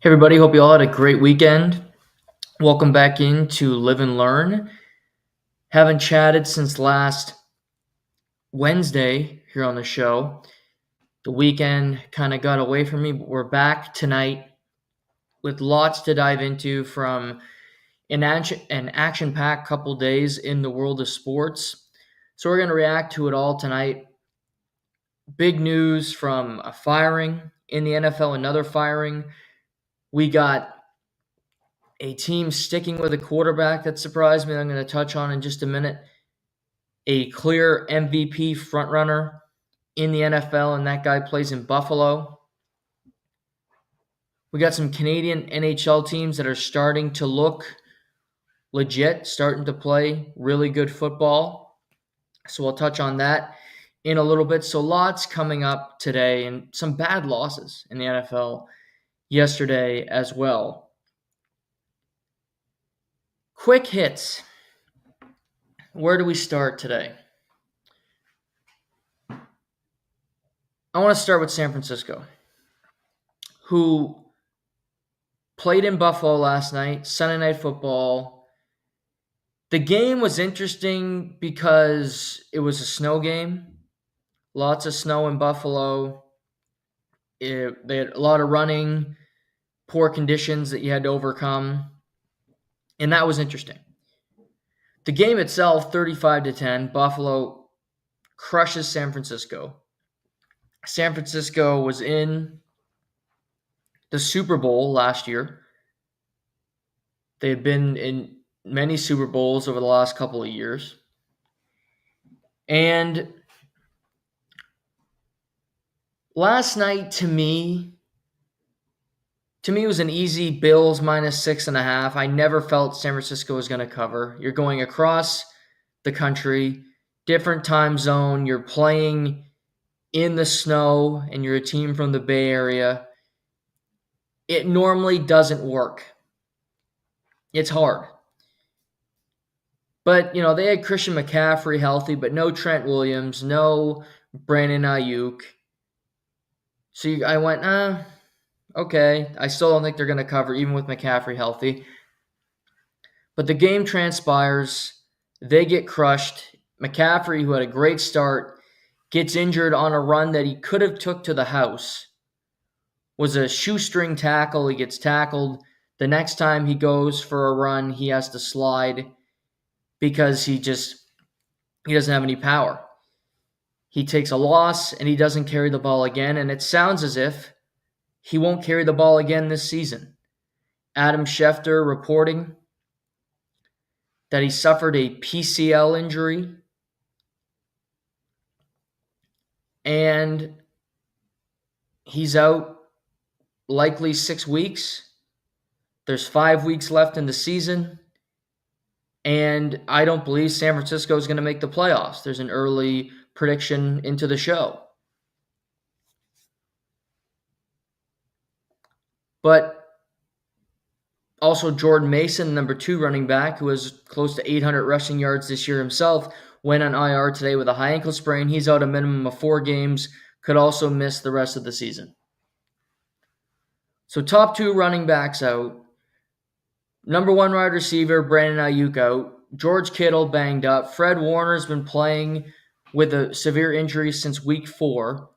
Hey everybody, hope you all had a great weekend. Welcome back into Live and Learn. Haven't chatted since last Wednesday here on the show. The weekend kind of got away from me, but we're back tonight with lots to dive into from an action-packed couple days in the world of sports. So we're going to react to it all tonight. Big news from a firing in the NFL, another firing. We got a team sticking with a quarterback that surprised me that I'm going to touch on in just a minute. A clear MVP frontrunner in the NFL, and that guy plays in Buffalo. We got some Canadian NHL teams that are starting to look legit, starting to play really good football. So we'll touch on that in a little bit. So lots coming up today and some bad losses in the NFL yesterday as well. Quick hits. Where do we start today? I want to start with San Francisco, who played in Buffalo last night, Sunday Night Football. The game was interesting because it was a snow game. Lots of snow in Buffalo. They had a lot of running, poor conditions that you had to overcome, and that was interesting. The game itself, 35-10, Buffalo crushes San Francisco. San Francisco was in the Super Bowl last year. They had been in many Super Bowls over the last couple of years. And last night, to me, it was an easy Bills minus 6.5. I never felt San Francisco was going to cover. You're going across the country, different time zone. You're playing in the snow, and you're a team from the Bay Area. It normally doesn't work. It's hard. But, they had Christian McCaffrey healthy, but no Trent Williams, no Brandon Ayuk. So I went, okay. I still don't think they're going to cover, even with McCaffrey healthy. But the game transpires. They get crushed. McCaffrey, who had a great start, gets injured on a run that he could have took to the house. Was a shoestring tackle. He gets tackled. The next time he goes for a run, he has to slide because he doesn't have any power. He takes a loss, and he doesn't carry the ball again, and it sounds as if he won't carry the ball again this season. Adam Schefter reporting that he suffered a PCL injury, and he's out likely 6 weeks. There's 5 weeks left in the season, and I don't believe San Francisco is going to make the playoffs. There's an early prediction into the show. But also Jordan Mason, number 2 running back, who has close to 800 rushing yards this year himself, went on IR today with a high ankle sprain. He's out a minimum of 4 games, could also miss the rest of the season. So top 2 running backs out. Number 1 wide receiver, Brandon Ayuk out. George Kittle banged up. Fred Warner's been playing with a severe injury since week 4.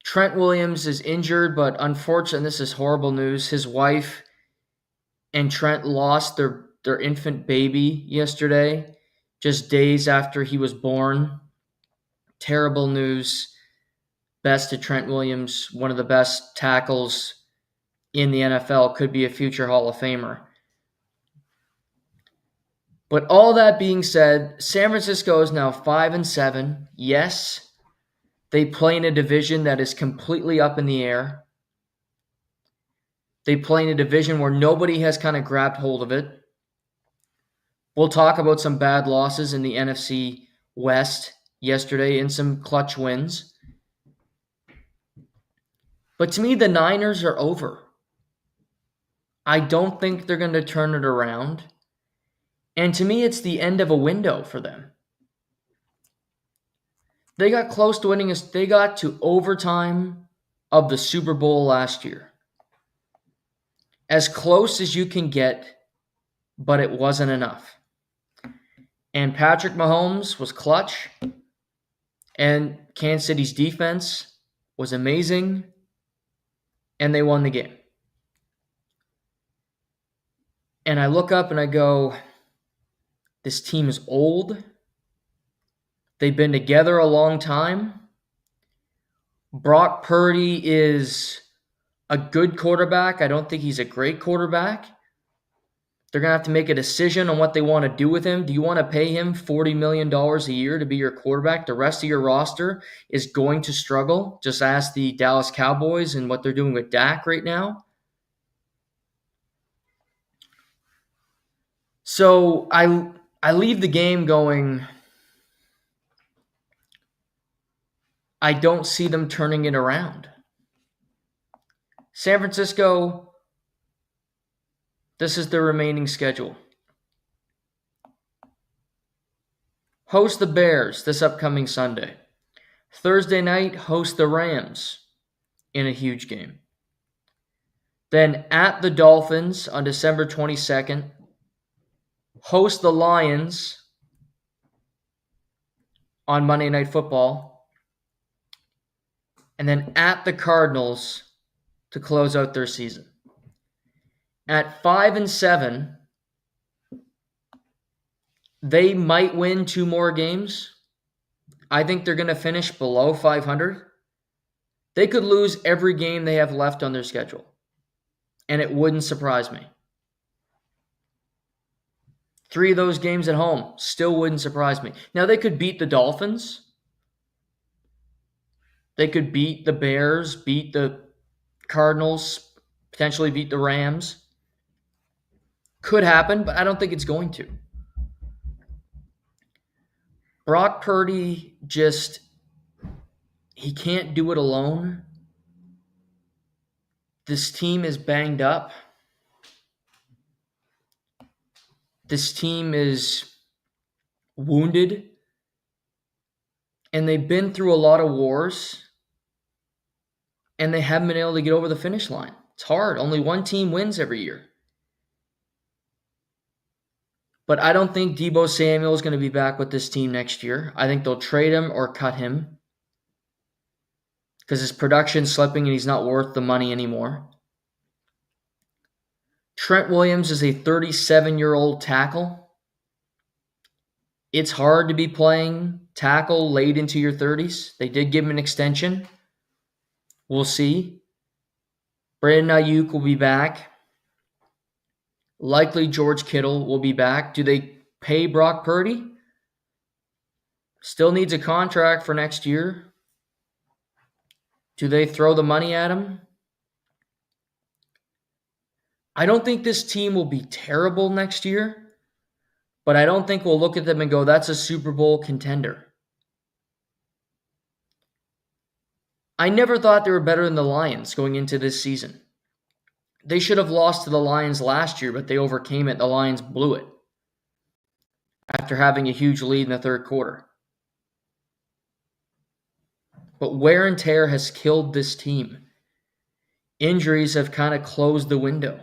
Trent Williams is injured, but unfortunately, this is horrible news. His wife and Trent lost their infant baby yesterday, just days after he was born. Terrible news. Best to Trent Williams, one of the best tackles in the NFL, could be a future Hall of Famer. But all that being said, San Francisco is now 5-7. Yes, they play in a division that is completely up in the air. They play in a division where nobody has kind of grabbed hold of it. We'll talk about some bad losses in the NFC West yesterday and some clutch wins. But to me, the Niners are over. I don't think they're going to turn it around. And to me, it's the end of a window for them. They got close to winning. They got to overtime of the Super Bowl last year. as close as you can get, but it wasn't enough. And Patrick Mahomes was clutch, and Kansas City's defense was amazing, and they won the game. And I look up and I go, this team is old. They've been together a long time. Brock Purdy is a good quarterback. I don't think he's a great quarterback. They're going to have to make a decision on what they want to do with him. Do you want to pay him $40 million a year to be your quarterback? The rest of your roster is going to struggle. Just ask the Dallas Cowboys and what they're doing with Dak right now. So I leave the game going, I don't see them turning it around. San Francisco, this is their remaining schedule. Host the Bears this upcoming Sunday. Thursday night, host the Rams in a huge game. Then at the Dolphins on December 22nd, host the Lions on Monday Night Football, and then at the Cardinals to close out their season. At 5-7, they might win 2 more games. I think they're going to finish below 500. They could lose every game they have left on their schedule, and it wouldn't surprise me. 3 of those games at home still wouldn't surprise me. Now, they could beat the Dolphins. They could beat the Bears, beat the Cardinals, potentially beat the Rams. Could happen, but I don't think it's going to. Brock Purdy he can't do it alone. This team is banged up. This team is wounded. And they've been through a lot of wars. And they haven't been able to get over the finish line. It's hard. Only one team wins every year. But I don't think Deebo Samuel is going to be back with this team next year. I think they'll trade him or cut him because his production's slipping and he's not worth the money anymore. Trent Williams is a 37-year-old tackle. It's hard to be playing tackle late into your 30s. They did give him an extension. We'll see. Brandon Ayuk will be back. Likely George Kittle will be back. Do they pay Brock Purdy? Still needs a contract for next year. Do they throw the money at him? I don't think this team will be terrible next year, but I don't think we'll look at them and go, that's a Super Bowl contender. I never thought they were better than the Lions going into this season. They should have lost to the Lions last year, but they overcame it. The Lions blew it after having a huge lead in the third quarter. But wear and tear has killed this team. Injuries have kind of closed the window.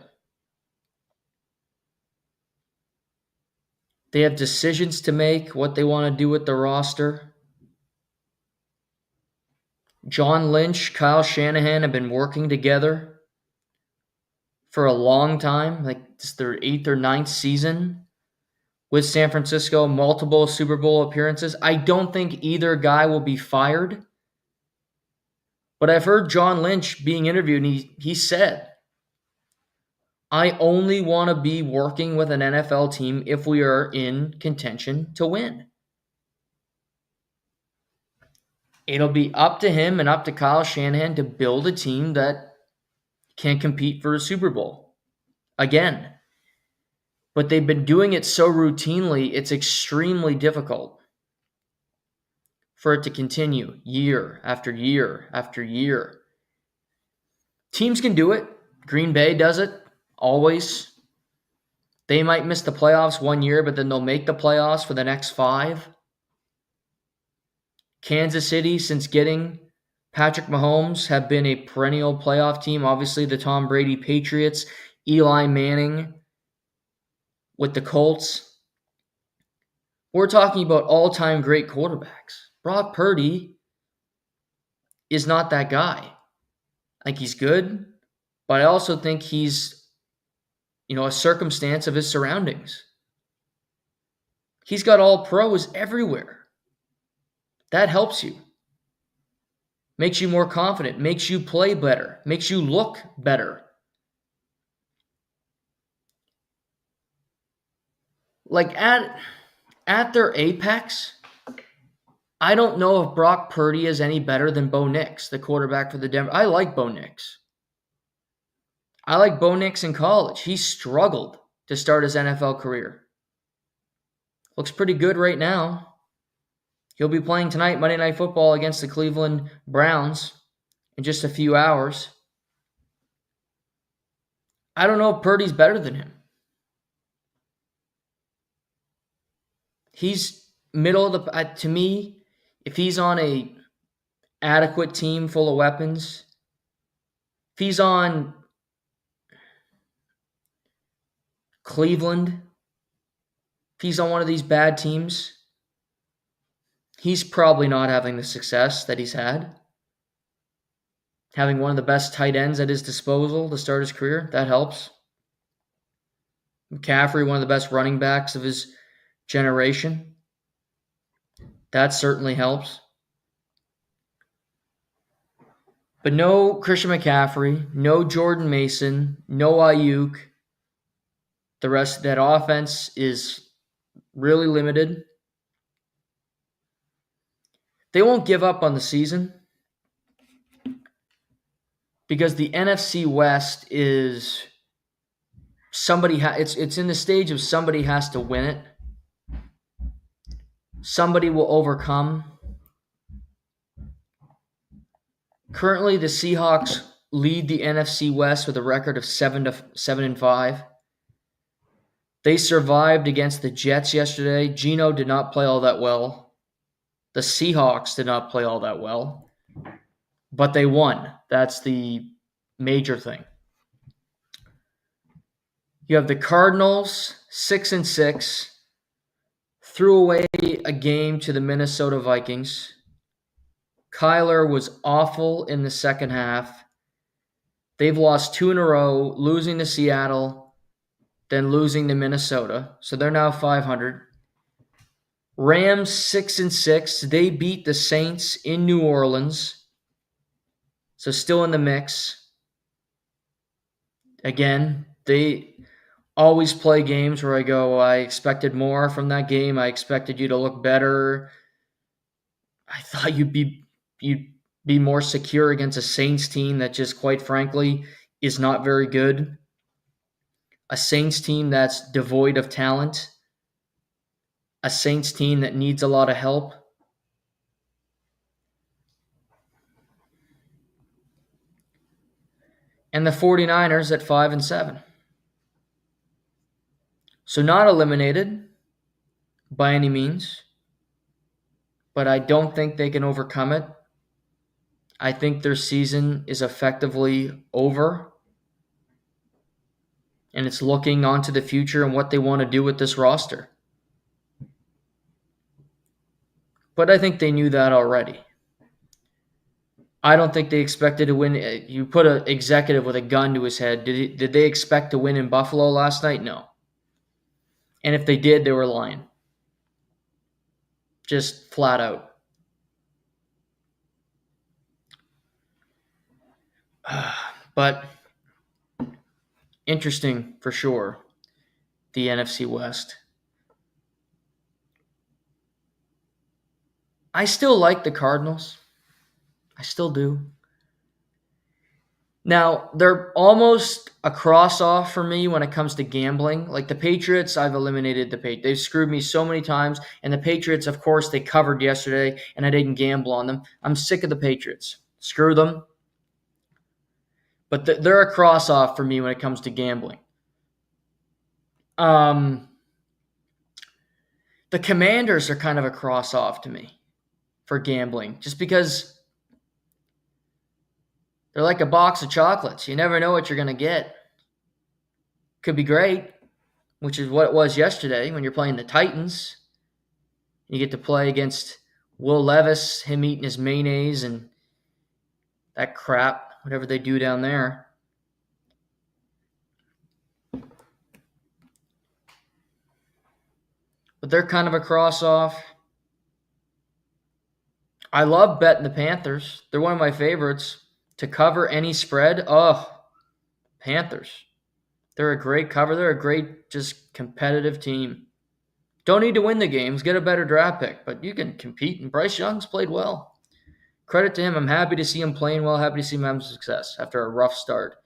They have decisions to make, what they want to do with the roster. John Lynch, Kyle Shanahan have been working together for a long time. Like, it's their 8th or 9th season with San Francisco, multiple Super Bowl appearances. I don't think either guy will be fired. But I've heard John Lynch being interviewed, and he said, I only want to be working with an NFL team if we are in contention to win. It'll be up to him and up to Kyle Shanahan to build a team that can compete for a Super Bowl again. But they've been doing it so routinely, it's extremely difficult for it to continue year after year after year. Teams can do it. Green Bay does it always. They might miss the playoffs one year, but then they'll make the playoffs for the next 5. Kansas City, since getting Patrick Mahomes, have been a perennial playoff team. Obviously, the Tom Brady Patriots Eli Manning with the Colts. We're talking about all-time great quarterbacks. Brock Purdy is not that guy. I think he's good, but I also think he's, a circumstance of his surroundings. He's got all pros everywhere. That helps you. Makes you more confident, makes you play better, makes you look better. Like at their apex, I don't know if Brock Purdy is any better than Bo Nix, the quarterback for the Denver. I like Bo Nix. I like Bo Nix in college. He struggled to start his NFL career. Looks pretty good right now. He'll be playing tonight, Monday Night Football, against the Cleveland Browns in just a few hours. I don't know if Purdy's better than him. He's middle of the, to me, if he's on a adequate team full of weapons, if he's on Cleveland, if he's on one of these bad teams, he's probably not having the success that he's had. Having one of the best tight ends at his disposal to start his career, that helps. McCaffrey, one of the best running backs of his generation. That certainly helps. But no Christian McCaffrey, no Jordan Mason, no Ayuk. The rest of that offense is really limited. They won't give up on the season because the NFC West is it's in the stage of somebody has to win it. Somebody will overcome. Currently, the Seahawks lead the NFC West with a record of 7-5. They survived against the Jets yesterday. Geno did not play all that well. The Seahawks did not play all that well. But they won. That's the major thing. You have the Cardinals, 6-6, threw away a game to the Minnesota Vikings. Kyler was awful in the second half. They've lost 2 in a row, losing to Seattle, then losing to Minnesota. So they're now 500. Rams, 6-6. They beat the Saints in New Orleans. So still in the mix. Again, they always play games where I go, I expected more from that game. I expected you to look better. I thought you'd be more secure against a Saints team that just, quite frankly, is not very good. A Saints team that's devoid of talent. A Saints team that needs a lot of help. And the 49ers at 5-7. So not eliminated by any means, but I don't think they can overcome it. I think their season is effectively over, and it's looking onto the future and what they want to do with this roster. But I think they knew that already. I don't think they expected to win. You put an executive with a gun to his head. Did they expect to win in Buffalo last night? No. And if they did, they were lying. Just flat out. But interesting for sure, the NFC West. I still like the Cardinals. I still do. Now, they're almost a cross-off for me when it comes to gambling. Like the Patriots, I've eliminated the Patriots. They've screwed me so many times. And the Patriots, of course, they covered yesterday, and I didn't gamble on them. I'm sick of the Patriots. Screw them. But they're a cross-off for me when it comes to gambling. The Commanders are kind of a cross-off to me for gambling, just because they're like a box of chocolates. You never know what you're going to get. Could be great, which is what it was yesterday when you're playing the Titans. You get to play against Will Levis, him eating his mayonnaise and that crap, whatever they do down there. But they're kind of a cross-off. I love betting the Panthers. They're one of my favorites. To cover any spread, Panthers. They're a great cover. They're a great, just competitive team. Don't need to win the games. Get a better draft pick, but you can compete. And Bryce Young's played well. Credit to him. I'm happy to see him playing well. Happy to see him having success after a rough start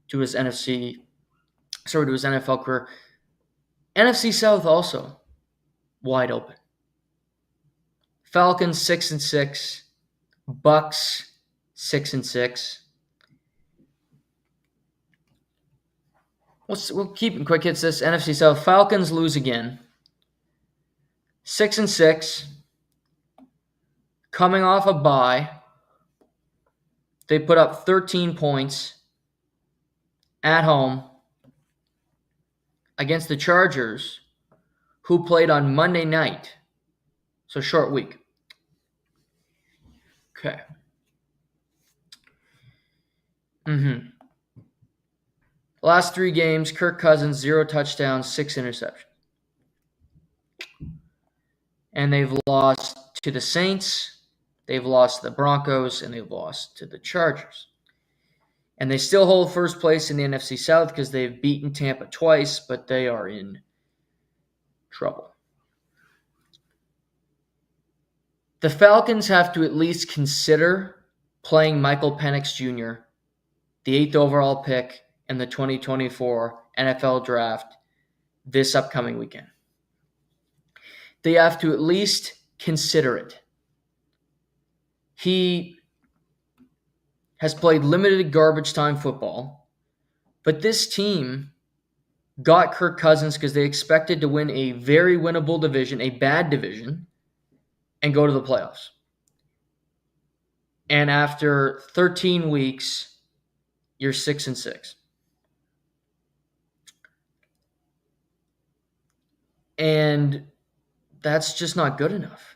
to his NFL career. NFC South also wide open. Falcons 6-6, Bucks 6-6. We'll keep in quick hits this. NFC South, Falcons lose again. 6-6. Coming off a bye. They put up 13 points at home against the Chargers, who played on Monday night. So short week. Okay. Last 3 games, Kirk Cousins, 0 touchdowns, 6 interceptions. And they've lost to the Saints, they've lost to the Broncos, and they've lost to the Chargers. And they still hold first place in the NFC South because they've beaten Tampa twice, but they are in trouble. The Falcons have to at least consider playing Michael Penix Jr., the 8th overall pick in the 2024 NFL Draft this upcoming weekend. They have to at least consider it. He has played limited garbage time football, but this team got Kirk Cousins because they expected to win a very winnable division, a bad division, and go to the playoffs. And after 13 weeks, you're 6-6. And that's just not good enough.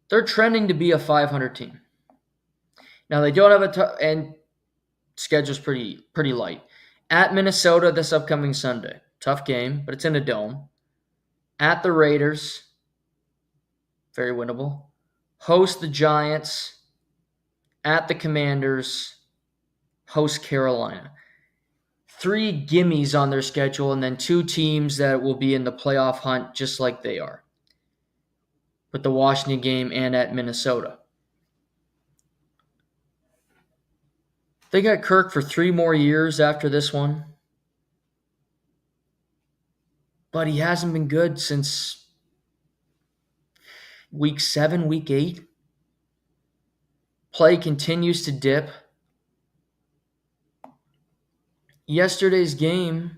They're trending to be a 500 team. Now, they don't have and schedule's pretty light. At Minnesota this upcoming Sunday. Tough game, but it's in a dome. At the Raiders, very winnable. Host the Giants. At the Commanders. Host Carolina. 3 gimmies on their schedule, and then 2 teams that will be in the playoff hunt just like they are. With the Washington game and at Minnesota. They got Kirk for 3 more years after this one. But he hasn't been good since week 7, week 8. Play continues to dip. Yesterday's game,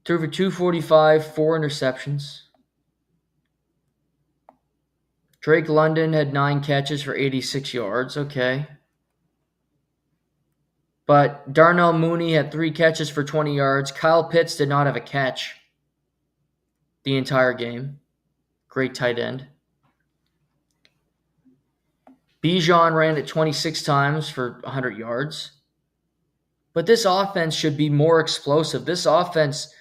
threw for 245, 4 interceptions. Drake London had 9 catches for 86 yards. Okay. But Darnell Mooney had 3 catches for 20 yards. Kyle Pitts did not have a catch the entire game. Great tight end. Bijan ran it 26 times for 100 yards. But this offense should be more explosive. This offense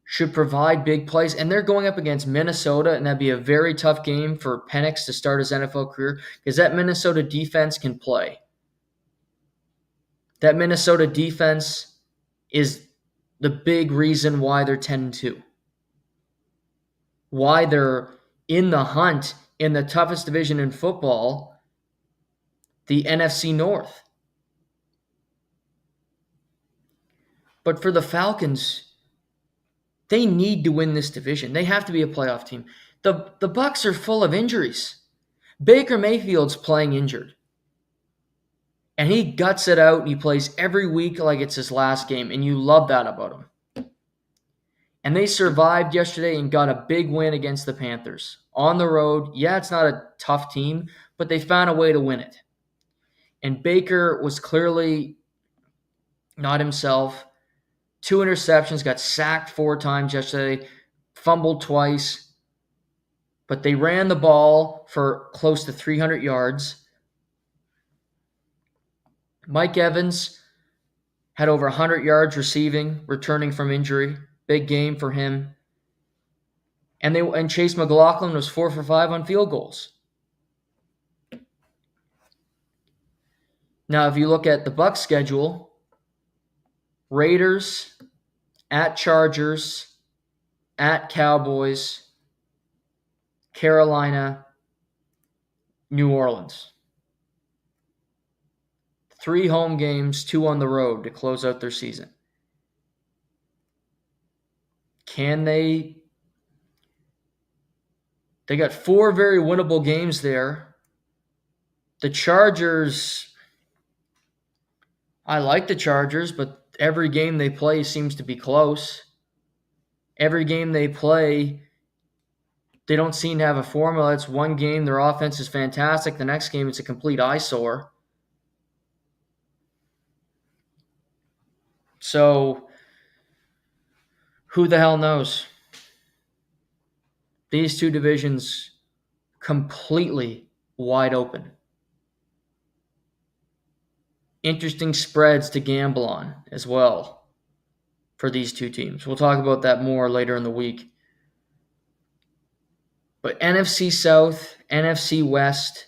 should provide big plays. And they're going up against Minnesota, and that'd be a very tough game for Penix to start his NFL career because that Minnesota defense can play. That Minnesota defense is the big reason why they're 10-2. Why they're in the hunt in the toughest division in football, the NFC North. But for the Falcons, they need to win this division. They have to be a playoff team. The Bucks are full of injuries. Baker Mayfield's playing injured. And he guts it out. He plays every week like it's his last game. And you love that about him. And they survived yesterday and got a big win against the Panthers. On the road. Yeah, it's not a tough team, but they found a way to win it. And Baker was clearly not himself. 2 interceptions, got sacked 4 times yesterday, fumbled twice, but they ran the ball for close to 300 yards. Mike Evans had over 100 yards receiving, returning from injury. Big game for him. And Chase McLaughlin was 4 for 5 on field goals. Now, if you look at the Bucs schedule, Raiders, at Chargers, at Cowboys, Carolina, New Orleans. 3 home games, 2 on the road to close out their season. Can they? They got 4 very winnable games there. The Chargers, I like the Chargers, but every game they play seems to be close. Every game they play, they don't seem to have a formula. It's one game, their offense is fantastic. The next game, it's a complete eyesore. So, who the hell knows? These 2 divisions completely wide open. Interesting spreads to gamble on as well for these 2 teams. We'll talk about that more later in the week. But NFC South, NFC West,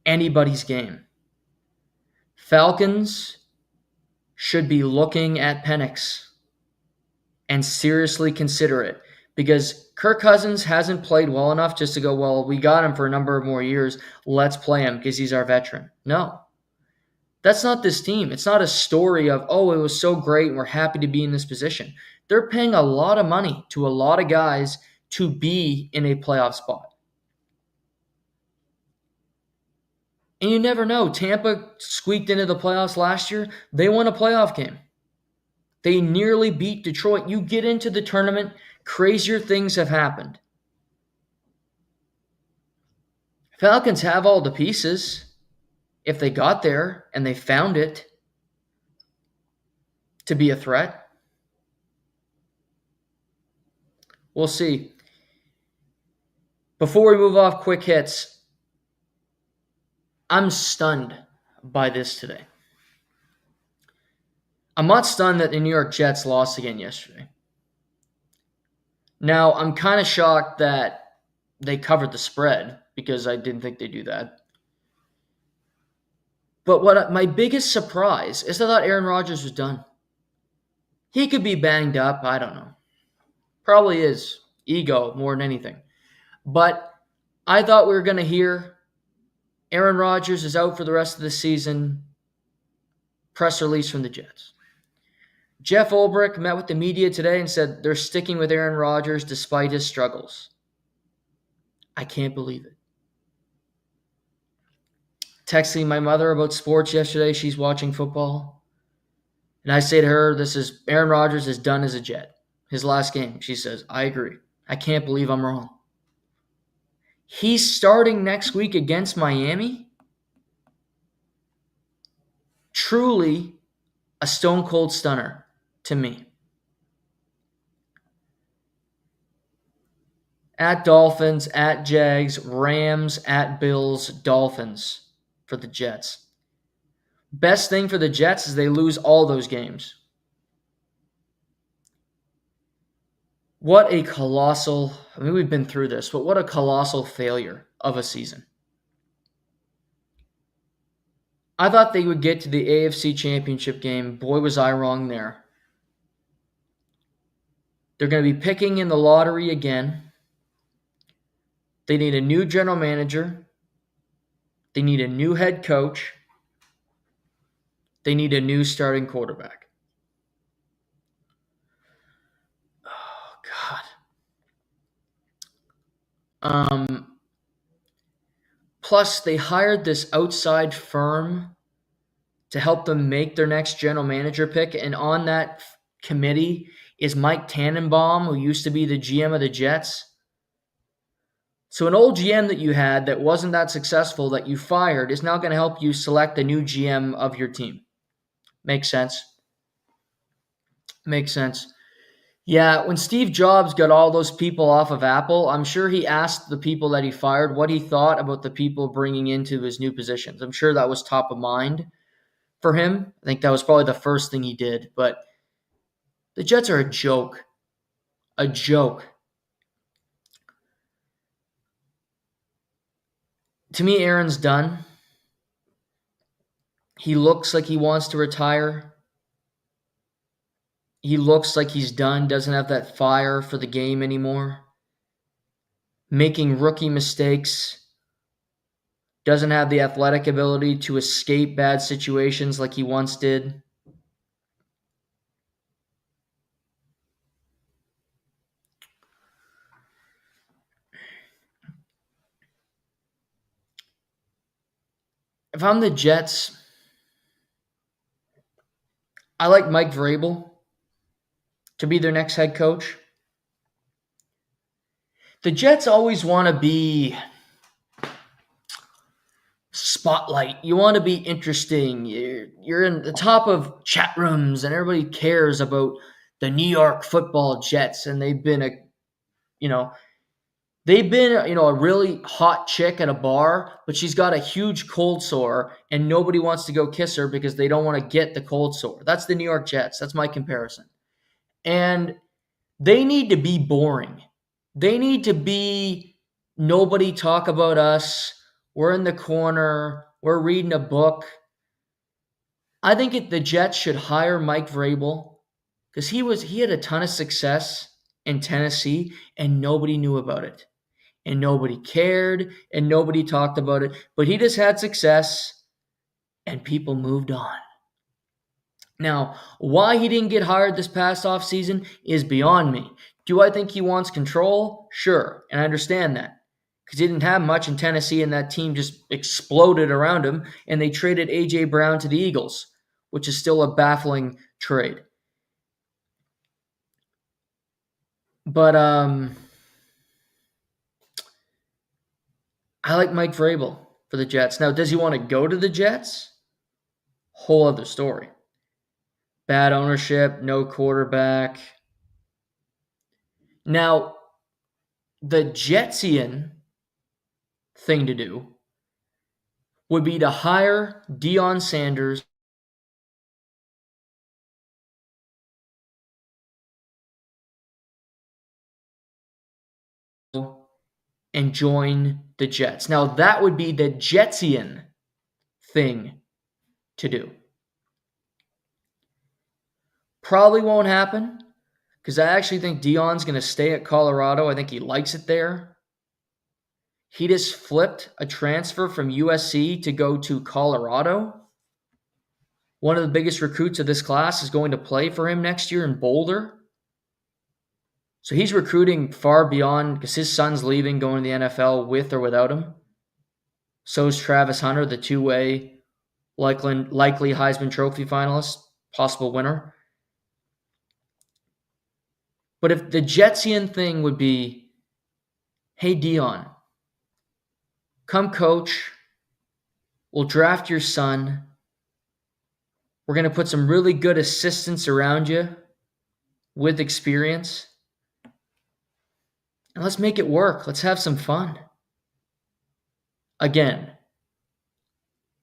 anybody's game. Falcons should be looking at Penix and seriously consider it, because Kirk Cousins hasn't played well enough just to go, well, we got him for a number of more years, let's play him because he's our veteran. No. That's not this team. It's not a story of, oh, it was so great and we're happy to be in this position. They're paying a lot of money to a lot of guys to be in a playoff spot. And you never know. Tampa squeaked into the playoffs last year. They won a playoff game. They nearly beat Detroit. You get into the tournament, crazier things have happened. Falcons have all the pieces if they got there and they found it to be a threat. We'll see. Before we move off, quick hits. I'm stunned by this today. I'm not stunned that the New York Jets lost again yesterday. Now, I'm kind of shocked that they covered the spread because I didn't think they'd do that. But my biggest surprise is I thought Aaron Rodgers was done. He could be banged up. I don't know. Probably is. Ego more than anything. But I thought we were going to hear Aaron Rodgers is out for the rest of the season. Press release from the Jets. Jeff Ulbrich met with the media today and said they're sticking with Aaron Rodgers despite his struggles. I can't believe it. Texting my mother about sports yesterday. She's watching football. And I say to her, Aaron Rodgers is done as a Jet. His last game. She says, I agree. I can't believe I'm wrong. He's starting next week against Miami. Truly a stone cold stunner to me. At Dolphins, at Jags, Rams, at Bills, Dolphins for the Jets. Best thing for the Jets is they lose all those games. What a colossal, we've been through this, but what a colossal failure of a season. I thought they would get to the AFC Championship game. Boy, was I wrong there. They're going to be picking in the lottery again. They need a new general manager. They need a new head coach. They need a new starting quarterback. Oh, God. Plus, they hired this outside firm to help them make their next general manager pick. And on that committee is Mike Tannenbaum, who used to be the GM of the Jets. So an old GM that you had that wasn't that successful that you fired is now going to help you select the new GM of your team. Makes sense. Makes sense. Yeah, when Steve Jobs got all those people off of Apple, I'm sure he asked the people that he fired what he thought about the people bringing into his new positions. I'm sure that was top of mind for him. I think that was probably the first thing he did. But the Jets are a joke. A joke. To me, Aaron's done. He looks like he wants to retire. He looks like he's done, doesn't have that fire for the game anymore. Making rookie mistakes. Doesn't have the athletic ability to escape bad situations like he once did. If I'm the Jets, I like Mike Vrabel to be their next head coach. The Jets always want to be spotlight. You want to be interesting. You're in the top of chat rooms, and everybody cares about the New York Football Jets, and they've been a really hot chick at a bar, but she's got a huge cold sore, and nobody wants to go kiss her because they don't want to get the cold sore. That's the New York Jets. That's my comparison. And they need to be boring. They need to be nobody talk about us. We're in the corner. We're reading a book. I think the Jets should hire Mike Vrabel because he had a ton of success in Tennessee and nobody knew about it. And nobody cared and nobody talked about it. But he just had success and people moved on. Now, why he didn't get hired this past offseason is beyond me. Do I think he wants control? Sure, and I understand that. Because he didn't have much in Tennessee and that team just exploded around him and they traded A.J. Brown to the Eagles, which is still a baffling trade. But I like Mike Vrabel for the Jets. Now, does he want to go to the Jets? Whole other story. Bad ownership, no quarterback. Now, the Jetsian thing to do would be to hire Deion Sanders and join the Jets. Now, that would be the Jetsian thing to do. Probably won't happen because I actually think Deion's going to stay at Colorado. I think he likes it there. He just flipped a transfer from USC to go to Colorado. One of the biggest recruits of this class is going to play for him next year in Boulder. So he's recruiting far beyond because his son's leaving, going to the NFL with or without him. So is Travis Hunter, the two-way likely Heisman Trophy finalist, possible winner. But if the Jetsian thing would be, hey, Deion, come coach. We'll draft your son. We're going to put some really good assistants around you with experience. And let's make it work. Let's have some fun. Again,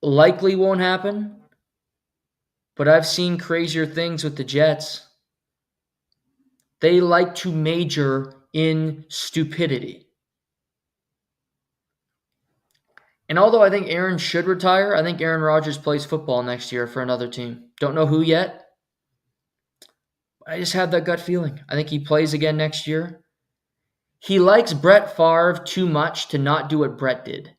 likely won't happen, but I've seen crazier things with the Jets. They like to major in stupidity. And although I think Aaron should retire, I think Aaron Rodgers plays football next year for another team. Don't know who yet. I just have that gut feeling. I think he plays again next year. He likes Brett Favre too much to not do what Brett did.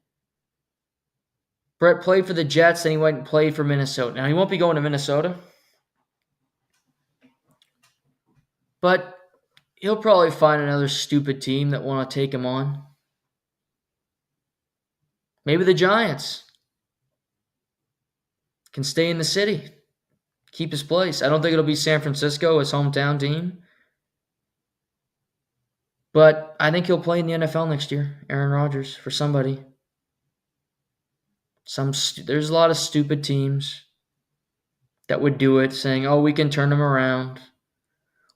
Brett played for the Jets, and he went and played for Minnesota. Now, he won't be going to Minnesota, but he'll probably find another stupid team that want to take him on. Maybe the Giants can stay in the city, keep his place. I don't think it'll be San Francisco, his hometown team. But I think he'll play in the NFL next year, Aaron Rodgers, for somebody. There's a lot of stupid teams. that would do it, saying, oh, we can turn them around.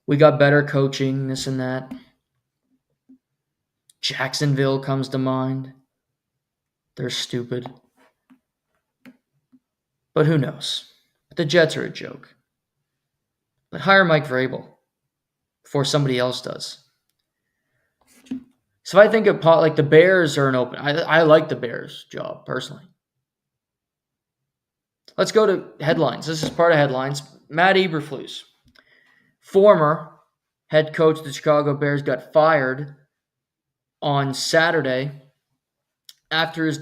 We got better coaching, this and that. Jacksonville comes to mind. They're stupid. But who knows? The Jets are a joke. But hire Mike Vrabel before somebody else does. So I think like the Bears are an open. I like the Bears job personally. Let's go to headlines. This is part of headlines. Matt Eberflus, former head coach of the Chicago Bears, got fired on Saturday after his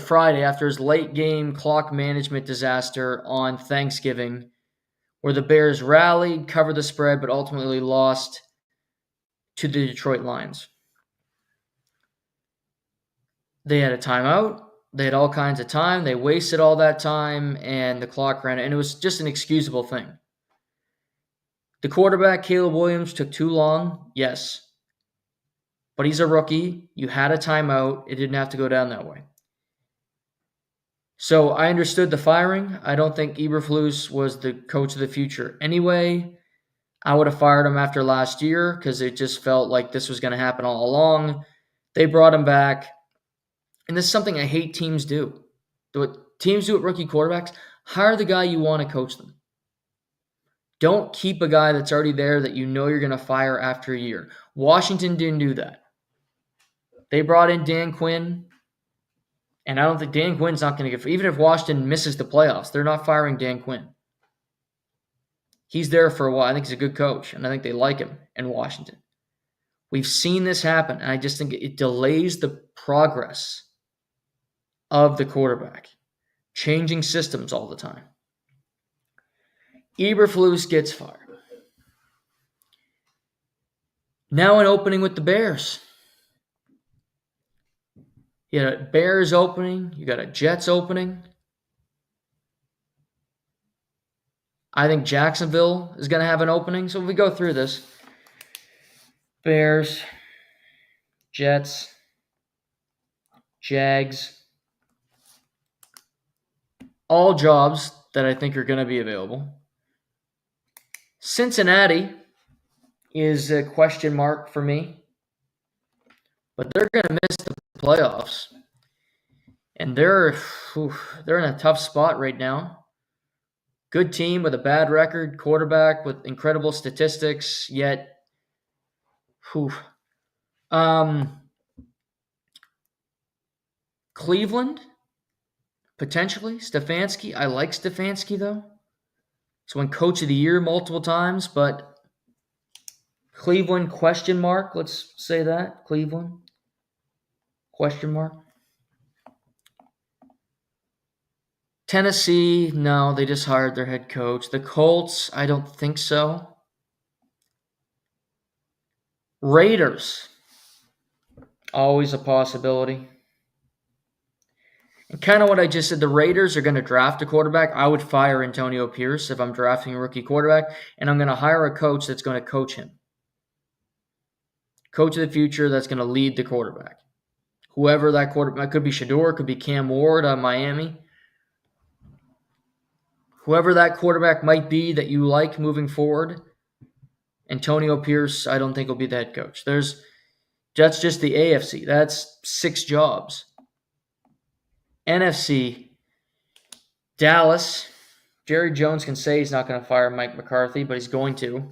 Friday after his late game clock management disaster on Thanksgiving, where the Bears rallied, covered the spread, but ultimately lost to the Detroit Lions. They had a timeout. They had all kinds of time. They wasted all that time, and the clock ran, and it was just an excusable thing. The quarterback, Caleb Williams, took too long, yes. But he's a rookie. You had a timeout. It didn't have to go down that way. So I understood the firing. I don't think Eberflus was the coach of the future anyway. I would have fired him after last year because it just felt like this was going to happen all along. They brought him back. And this is something I hate teams do. What teams do with rookie quarterbacks, hire the guy you want to coach them. Don't keep a guy that's already there that you know you're going to fire after a year. Washington didn't do that. They brought in Dan Quinn, and I don't think Dan Quinn's not going to get – even if Washington misses the playoffs, they're not firing Dan Quinn. He's there for a while. I think he's a good coach, and I think they like him in Washington. We've seen this happen, and I just think it delays the progress of the quarterback, changing systems all the time. Eberflus gets fired. Now an opening with the Bears. You got a Bears opening. You got a Jets opening. I think Jacksonville is going to have an opening. So if we go through this, Bears, Jets, Jags, all jobs that I think are going to be available. Cincinnati is a question mark for me, but they're going to miss the playoffs, and they're in a tough spot right now. Good team with a bad record, quarterback with incredible statistics, yet Cleveland, potentially. Stefanski. I like Stefanski, though. He's won Coach of the Year multiple times, but Cleveland, question mark. Let's say that. Cleveland, question mark. Tennessee, no, they just hired their head coach. The Colts, I don't think so. Raiders, always a possibility. And kind of what I just said, the Raiders are going to draft a quarterback. I would fire Antonio Pierce if I'm drafting a rookie quarterback, and I'm going to hire a coach that's going to coach him. Coach of the future that's going to lead the quarterback. Whoever that quarterback, could be Shador, could be Cam Ward on Miami. Whoever that quarterback might be that you like moving forward, Antonio Pierce, I don't think will be the head coach. That's just the AFC. That's 6 jobs. NFC, Dallas. Jerry Jones can say he's not going to fire Mike McCarthy, but he's going to.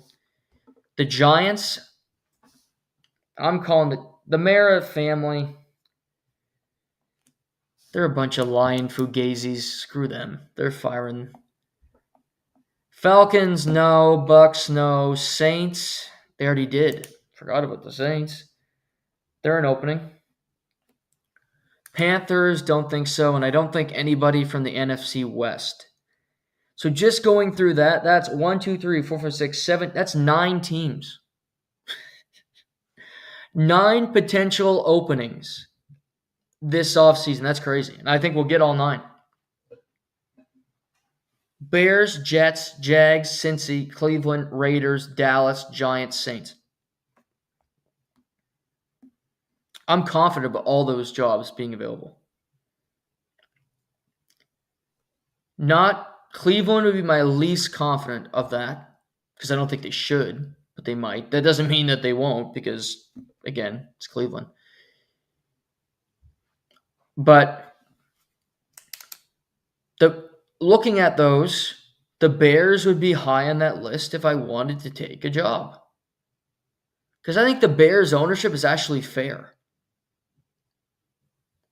The Giants, I'm calling the Mara family. They're a bunch of lying fugazis. Screw them. They're firing. Falcons, no. Bucks, no. Saints, they already did. Forgot about the Saints. They're an opening. Panthers, don't think so. And I don't think anybody from the NFC West. So just going through that, that's 1, 2, 3, 4, 5, 6, 7. That's 9 teams. 9 potential openings this offseason. That's crazy. And I think we'll get all 9. Bears, Jets, Jags, Cincy, Cleveland, Raiders, Dallas, Giants, Saints. I'm confident about all those jobs being available. Cleveland would be my least confident of that, because I don't think they should, but they might. That doesn't mean that they won't, because, again, it's Cleveland. But looking at those, the Bears would be high on that list if I wanted to take a job. Because I think the Bears' ownership is actually fair.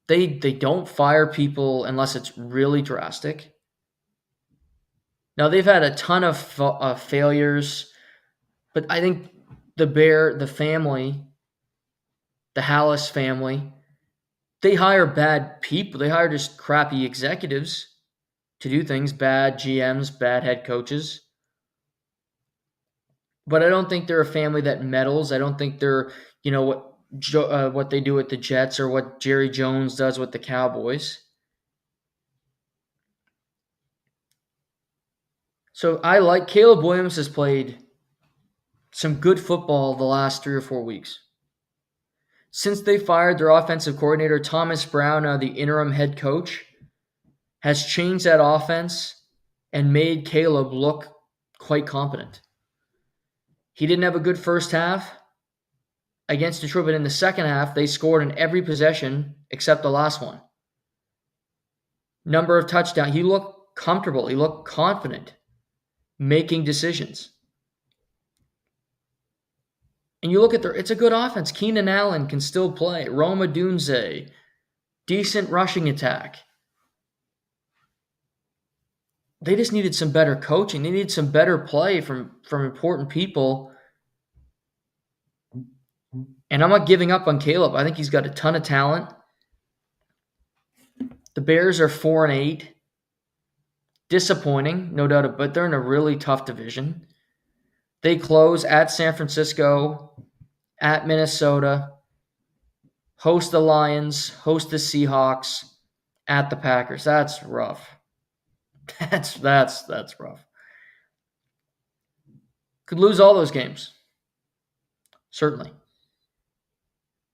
They don't fire people unless it's really drastic. Now, they've had a ton of failures, but I think the family, the Hallis family, they hire bad people. They hire just crappy executives to do things, bad GMs, bad head coaches. But I don't think they're a family that meddles. I don't think they're, what they do with the Jets or what Jerry Jones does with the Cowboys. So Caleb Williams has played some good football the last 3 or 4 weeks. Since they fired their offensive coordinator, Thomas Brown, the interim head coach, has changed that offense and made Caleb look quite competent. He didn't have a good first half against Detroit, but in the second half, they scored in every possession except the last one. Number of touchdowns. He looked comfortable. He looked confident making decisions. And you look at it's a good offense. Keenan Allen can still play. Rome Odunze, decent rushing attack. They just needed some better coaching. They needed some better play from important people. And I'm not giving up on Caleb. I think he's got a ton of talent. The Bears are 4-8. Disappointing, no doubt, but they're in a really tough division. They close at San Francisco, at Minnesota, host the Lions, host the Seahawks, at the Packers. That's rough. That's rough. Could lose all those games. Certainly.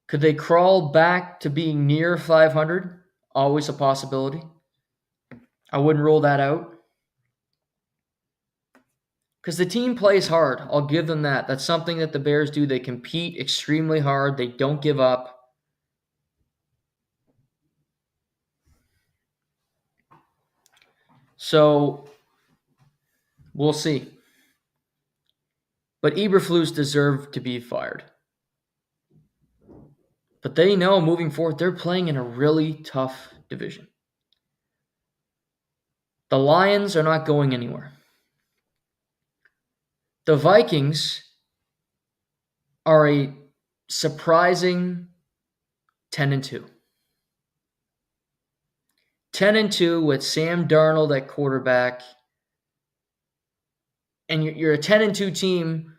Could they crawl back to being near 500? Always a possibility. I wouldn't rule that out. Because the team plays hard. I'll give them that. That's something that the Bears do. They compete extremely hard. They don't give up. So, we'll see. But Eberflus deserve to be fired. But they know moving forward, they're playing in a really tough division. The Lions are not going anywhere. The Vikings are a surprising 10-2. 10-2 with Sam Darnold at quarterback. And you're a 10-2 team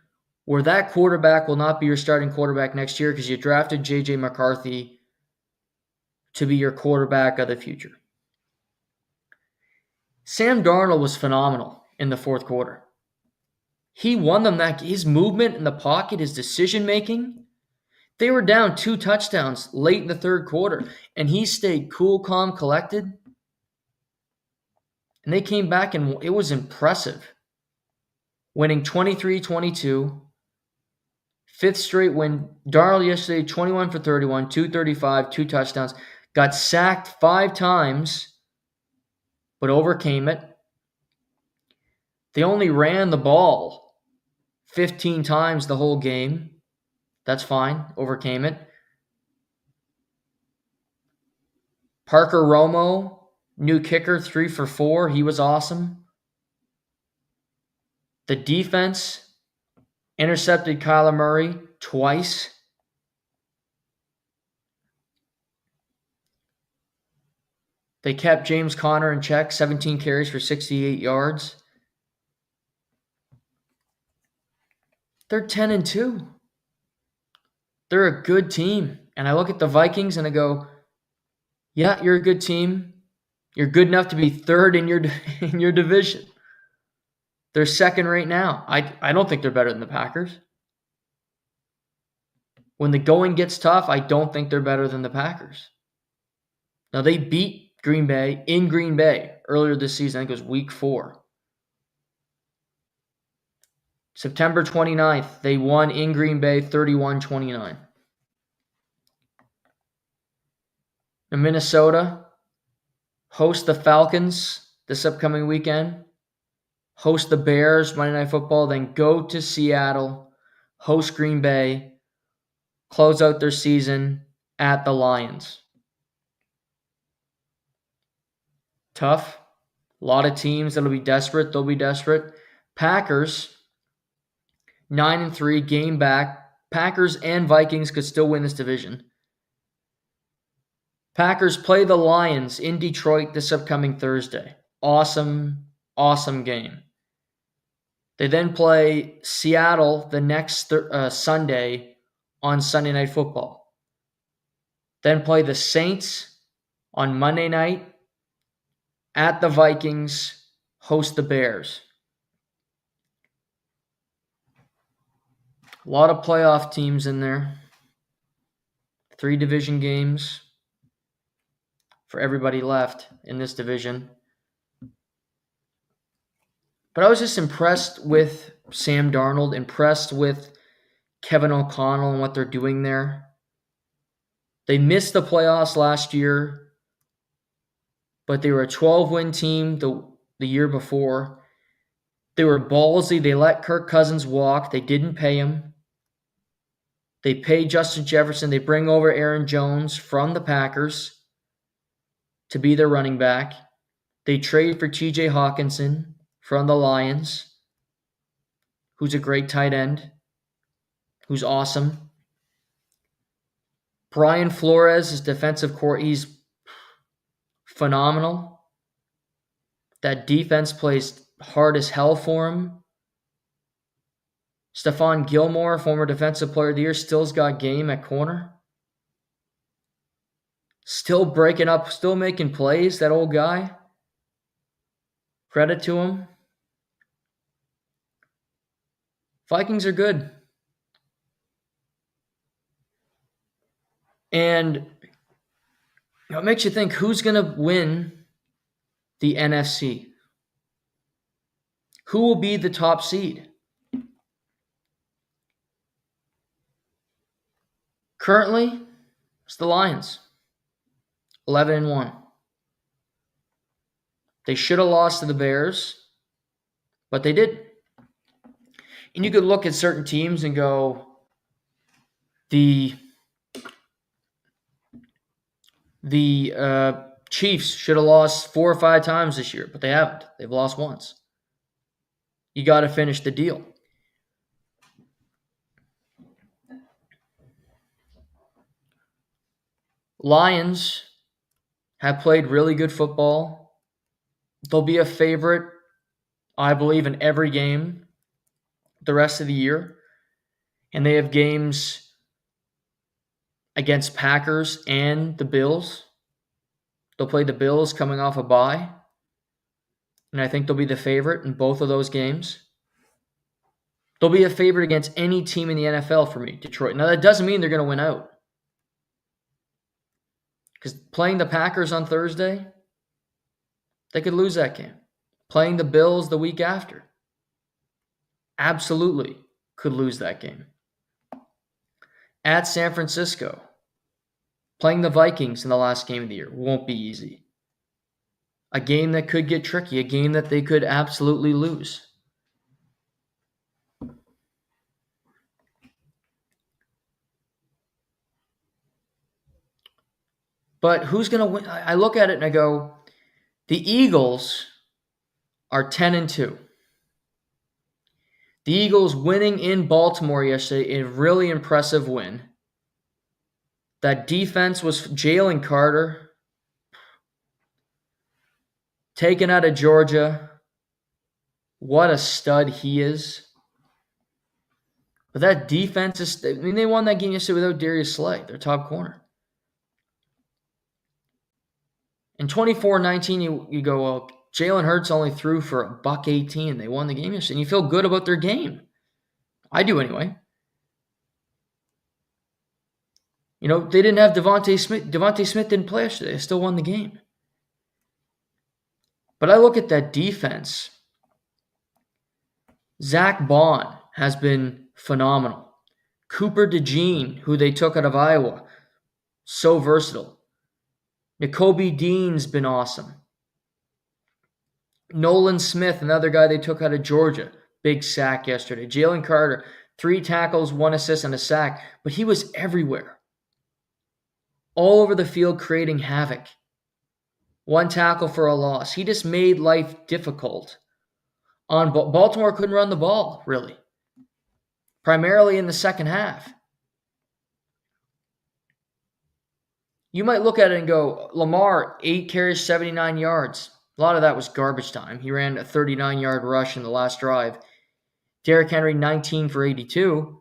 where that quarterback will not be your starting quarterback next year because you drafted J.J. McCarthy to be your quarterback of the future. Sam Darnold was phenomenal in the fourth quarter. He won them that. His movement in the pocket, his decision-making, they were down 2 touchdowns late in the third quarter, and he stayed cool, calm, collected. And they came back, and it was impressive. Winning 23-22, 5th straight win. Darnold yesterday, 21 for 31, 235, 2 touchdowns. Got sacked 5 times, but overcame it. They only ran the ball 15 times the whole game. That's fine. Overcame it. Parker Romo, new kicker, 3 for 4. He was awesome. The defense intercepted Kyler Murray twice. They kept James Conner in check, 17 carries for 68 yards. They're 10-2. They're a good team. And I look at the Vikings and I go, yeah, you're a good team. You're good enough to be third in your division. They're second right now. I don't think they're better than the Packers. When the going gets tough, I don't think they're better than the Packers. Now, they beat Green Bay, in Green Bay, earlier this season. I think it was week 4. September 29th, they won in Green Bay 31-29. And Minnesota host the Falcons this upcoming weekend, host the Bears Monday Night Football, then go to Seattle, host Green Bay, close out their season at the Lions. Tough. A lot of teams that'll be desperate. They'll be desperate. Packers, 9-3, game back. Packers and Vikings could still win this division. Packers play the Lions in Detroit this upcoming Thursday. Awesome, awesome game. They then play Seattle the next Sunday on Sunday Night Football. Then play the Saints on Monday night at the Vikings, host the Bears. A lot of playoff teams in there. 3 division games for everybody left in this division. But I was just impressed with Sam Darnold, impressed with Kevin O'Connell and what they're doing there. They missed the playoffs last year, but they were a 12-win team the year before. They were ballsy. They let Kirk Cousins walk. They didn't pay him. They paid Justin Jefferson. They bring over Aaron Jones from the Packers to be their running back. They trade for TJ Hawkinson from the Lions, who's a great tight end, who's awesome. Brian Flores is defensive core. He's phenomenal. That defense plays hard as hell for him. Stephon Gilmore, former Defensive Player of the Year, still's got game at corner. Still breaking up, still making plays, that old guy. Credit to him. Vikings are good. And it makes you think, who's going to win the NFC? Who will be the top seed? Currently, it's the Lions. 11-1. They should have lost to the Bears, but they did. And you could look at certain teams and go, the Chiefs should have lost 4 or 5 times this year, but they haven't. They've lost once. You got to finish the deal. Lions have played really good football. They'll be a favorite, I believe, in every game the rest of the year. And they have games against Packers and the Bills. They'll play the Bills coming off a bye. And I think they'll be the favorite in both of those games. They'll be a favorite against any team in the NFL for me, Detroit. Now, that doesn't mean they're going to win out. Because playing the Packers on Thursday, they could lose that game. Playing the Bills the week after, absolutely could lose that game. At San Francisco, playing the Vikings in the last game of the year won't be easy. A game that could get tricky, a game that they could absolutely lose. But who's going to win? I look at it and I go, the Eagles are 10-2. The Eagles winning in Baltimore yesterday, a really impressive win. That defense was Jalen Carter, taken out of Georgia. What a stud he is. But that defense is, I mean, they won that game yesterday without Darius Slay, their top corner. In 24-19, you go, well, Jalen Hurts only threw for $118. They won the game yesterday. And you feel good about their game. I do anyway. You know, they didn't have Devontae Smith. Devontae Smith didn't play yesterday. They still won the game. But I look at that defense. Zach Bond has been phenomenal. Cooper DeJean, who they took out of Iowa, so versatile. Nakobe Dean's been awesome. Nolan Smith, another guy they took out of Georgia, big sack yesterday. Jalen Carter, 3 tackles, 1 assist, and a sack, but he was everywhere. All over the field creating havoc. 1 tackle for a loss. He just made life difficult. Baltimore couldn't run the ball, really. Primarily in the second half. You might look at it and go, Lamar, 8 carries, 79 yards. A lot of that was garbage time. He ran a 39-yard rush in the last drive. Derrick Henry, 19 for 82.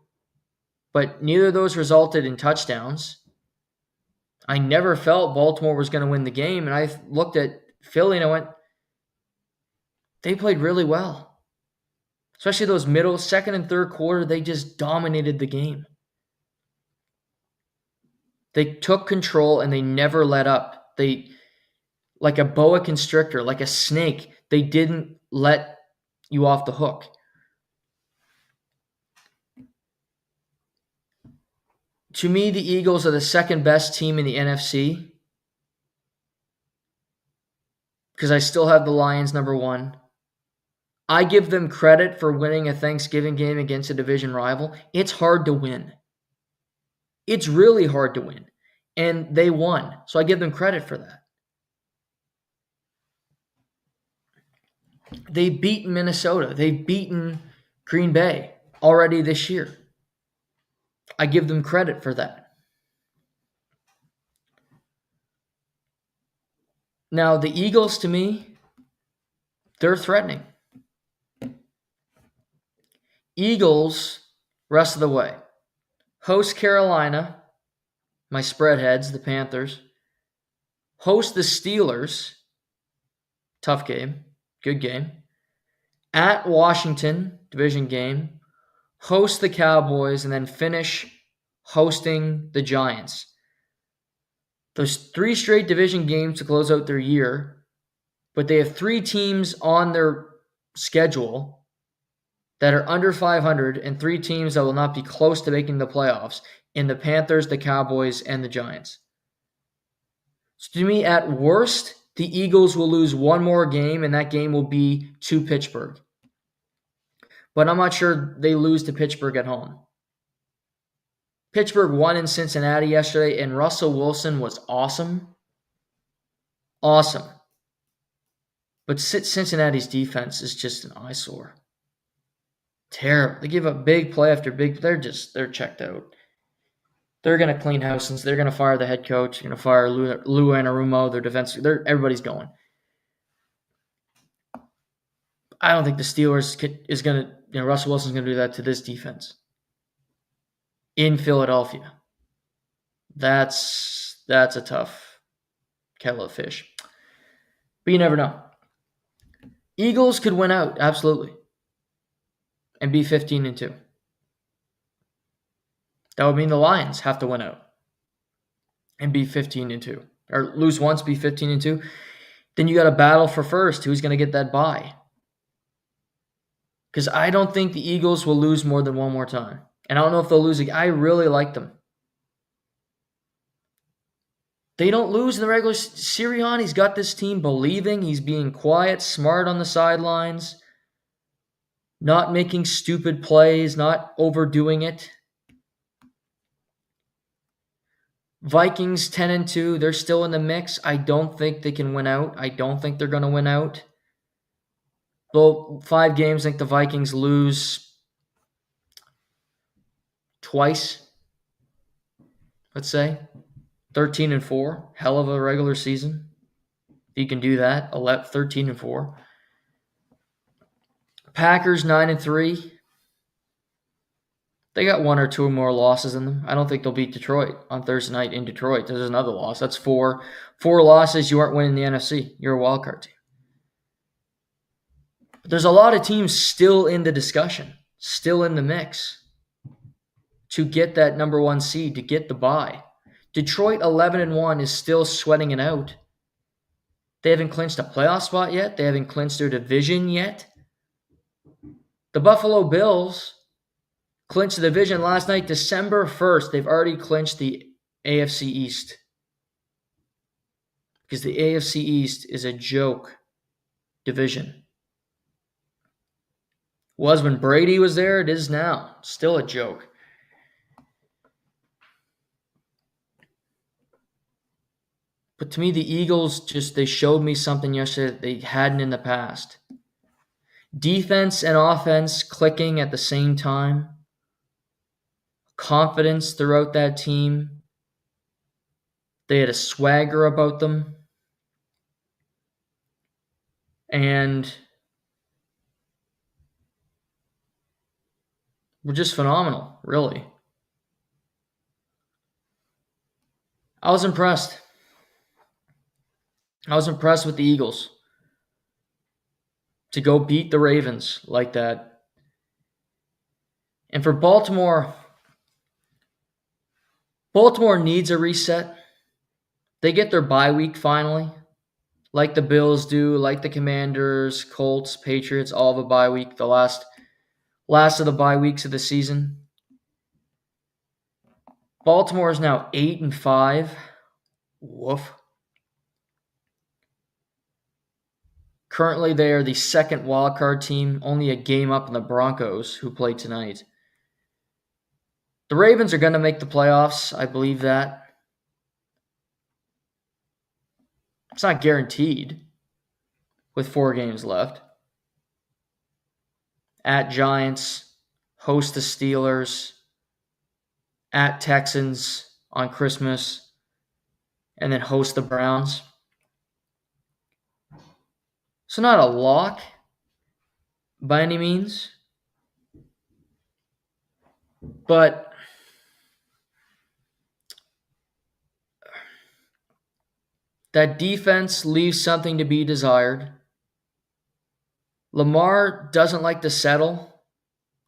But neither of those resulted in touchdowns. I never felt Baltimore was going to win the game. And I looked at Philly and I went, they played really well. Especially those middle, second and third quarter, they just dominated the game. They took control and they never let up. They, like a boa constrictor, like a snake, they didn't let you off the hook. To me, the Eagles are the second best team in the NFC because I still have the Lions number 1. I give them credit for winning a Thanksgiving game against a division rival. It's hard to win. It's really hard to win. And they won. So I give them credit for that. They've beaten Minnesota. They've beaten Green Bay already this year. I give them credit for that. Now, the Eagles, to me, they're threatening. Eagles, rest of the way. Host Carolina, my spread heads, the Panthers. Host the Steelers, tough game, good game. At Washington, division game. Host the Cowboys, and then finish hosting the Giants. Those 3 straight division games to close out their year, but they have 3 teams on their schedule that are under 500 and 3 teams that will not be close to making the playoffs in the Panthers, the Cowboys, and the Giants. So to me, at worst, the Eagles will lose 1 more game, and that game will be to Pittsburgh. But I'm not sure they lose to Pittsburgh at home. Pittsburgh won in Cincinnati yesterday, and Russell Wilson was awesome. Awesome. But Cincinnati's defense is just an eyesore. Terrible. They give up big play after big. They're checked out. They're going to clean house, and they're going to fire the head coach. They're going to fire Lou Anarumo, their defense. Everybody's going. I don't think the Steelers is going to, Russell Wilson's going to do that to this defense in Philadelphia. That's a tough kettle of fish. But you never know. Eagles could win out, absolutely, and be 15-2. That would mean the Lions have to win out and be 15-2, or lose once, be 15-2. Then you got to battle for first. Who's going to get that bye? Because I don't think the Eagles will lose more than 1 more time. And I don't know if they'll lose again. I really like them. They don't lose in the regular. Sirianni's got this team believing. He's being quiet, smart on the sidelines, not making stupid plays, not overdoing it. Vikings 10-2. They're still in the mix. I don't think they can win out. I don't think they're going to win out. Well, 5 games, I think the Vikings lose twice, let's say. 13-4. Hell of a regular season. If you can do that, 13-4. Packers 9-3. They got 1 or 2 more losses in them. I don't think they'll beat Detroit on Thursday night in Detroit. There's another loss. That's 4 losses. You aren't winning the NFC. You're a wild card team. But there's a lot of teams still in the discussion, still in the mix to get that number 1 seed, to get the bye. Detroit 11-1 is still sweating it out. They haven't clinched a playoff spot yet. They haven't clinched their division yet. The Buffalo Bills clinched the division last night, December 1st. They've already clinched the AFC East. Because the AFC East is a joke division. Was when Brady was there, it is now. Still a joke. But to me, the Eagles they showed me something yesterday that they hadn't in the past. Defense and offense clicking at the same time. Confidence throughout that team. They had a swagger about them. And were just phenomenal, really. I was impressed. I was impressed with the Eagles to go beat the Ravens like that. And for Baltimore needs a reset. They get their bye week finally, like the Bills do, like the Commanders, Colts, Patriots, all of a bye week, the last of the bye weeks of the season. Baltimore is now 8-5. Woof. Currently, they are the second wildcard team, only a game up in the Broncos, who play tonight. The Ravens are going to make the playoffs. I believe that. It's not guaranteed with 4 games left. At Giants, host the Steelers, at Texans on Christmas, and then host the Browns. So not a lock by any means, but that defense leaves something to be desired. Lamar doesn't like to settle.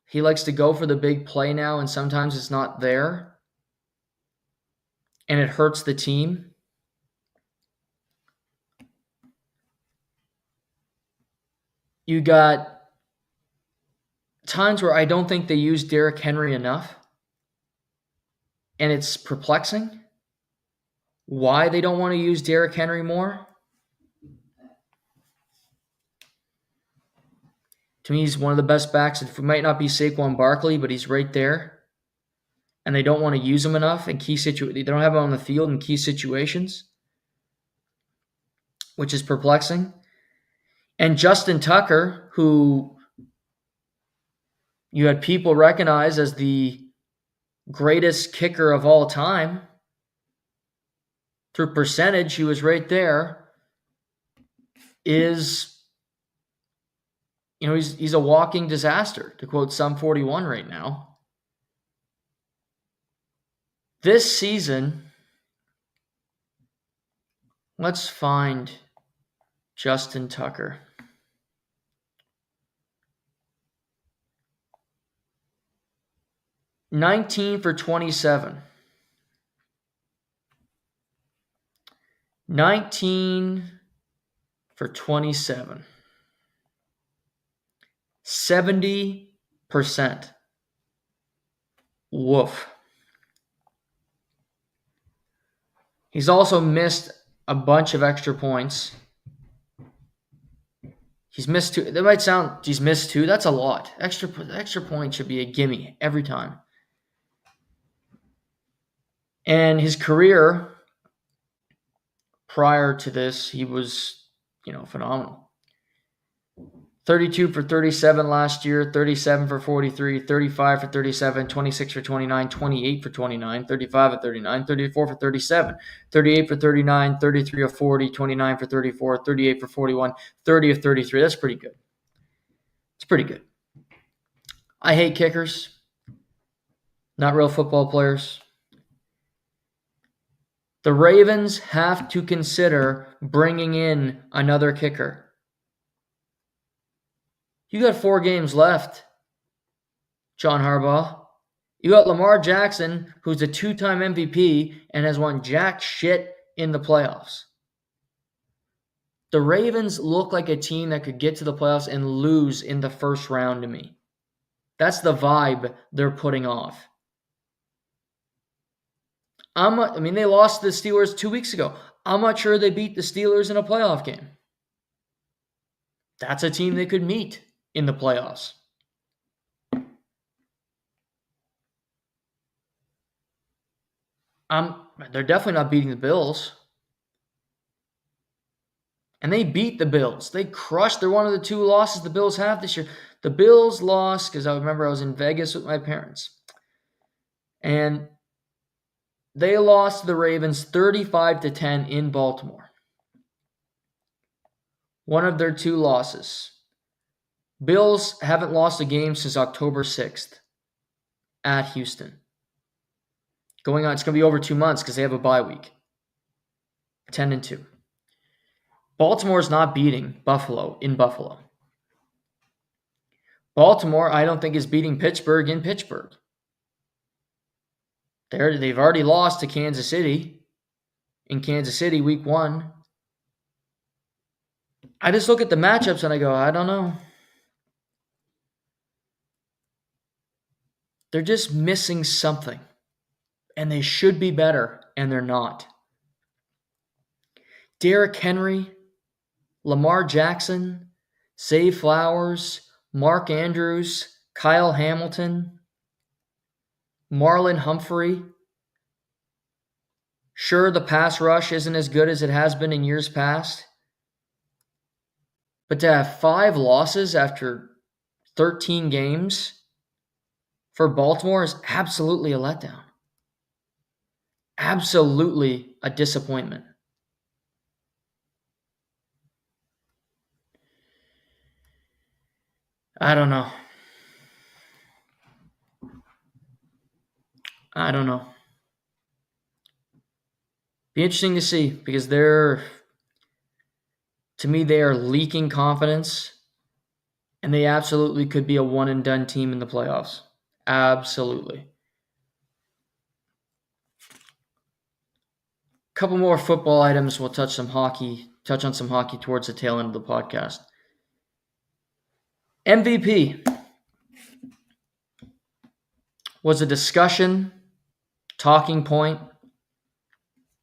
He likes to go for the big play now, and sometimes it's not there, and it hurts the team. You got times where I don't think they use Derrick Henry enough, and it's perplexing why they don't want to use Derrick Henry more. To me, he's one of the best backs. It might not be Saquon Barkley, but he's right there. And they don't want to use him enough in key situations. They don't have him on the field in key situations, which is perplexing. And Justin Tucker, who you had people recognize as the greatest kicker of all time, through percentage, he was right there, he's a walking disaster, to quote Sum 41 right now. This season, let's find Justin Tucker. $19 for 27. 19 for 27. 70%. Woof. He's also missed a bunch of extra points. He's missed 2. That might sound, he's missed 2. That's a lot. Extra point should be a gimme every time. And his career prior to this, he was, phenomenal. 32 for 37 last year, 37 for 43, 35 for 37, 26 for 29, 28 for 29, 35 for 39, 34 for 37, 38 for 39, 33 of 40, 29 for 34, 38 for 41, 30 of 33. That's pretty good. It's pretty good. I hate kickers. Not real football players. The Ravens have to consider bringing in another kicker. You got 4 games left, John Harbaugh. You got Lamar Jackson, who's a 2-time MVP and has won jack shit in the playoffs. The Ravens look like a team that could get to the playoffs and lose in the first round to me. That's the vibe they're putting off. They lost to the Steelers 2 weeks ago. I'm not sure they beat the Steelers in a playoff game. That's a team they could meet in the playoffs. They're definitely not beating the Bills. And they beat the Bills. They crushed. They're one of the 2 losses the Bills have this year. The Bills lost because I remember I was in Vegas with my parents. And they lost to the Ravens 35-10 in Baltimore. One of their 2 losses. Bills haven't lost a game since October 6th at Houston. It's going to be over 2 months because they have a bye week. 10-2. Baltimore's not beating Buffalo in Buffalo. Baltimore, I don't think, is beating Pittsburgh in Pittsburgh. They've already lost to Kansas City in Kansas City week 1. I just look at the matchups and I go, I don't know. They're just missing something. And they should be better, and they're not. Derrick Henry, Lamar Jackson, Zay Flowers, Mark Andrews, Kyle Hamilton, Marlon Humphrey. Sure, the pass rush isn't as good as it has been in years past. But to have 5 losses after 13 games for Baltimore is absolutely a letdown. Absolutely a disappointment. I don't know. Be interesting to see because to me, they are leaking confidence, and they absolutely could be a one-and-done team in the playoffs. Absolutely. Couple more football items. We'll touch on some hockey towards the tail end of the podcast. MVP was a discussion, talking point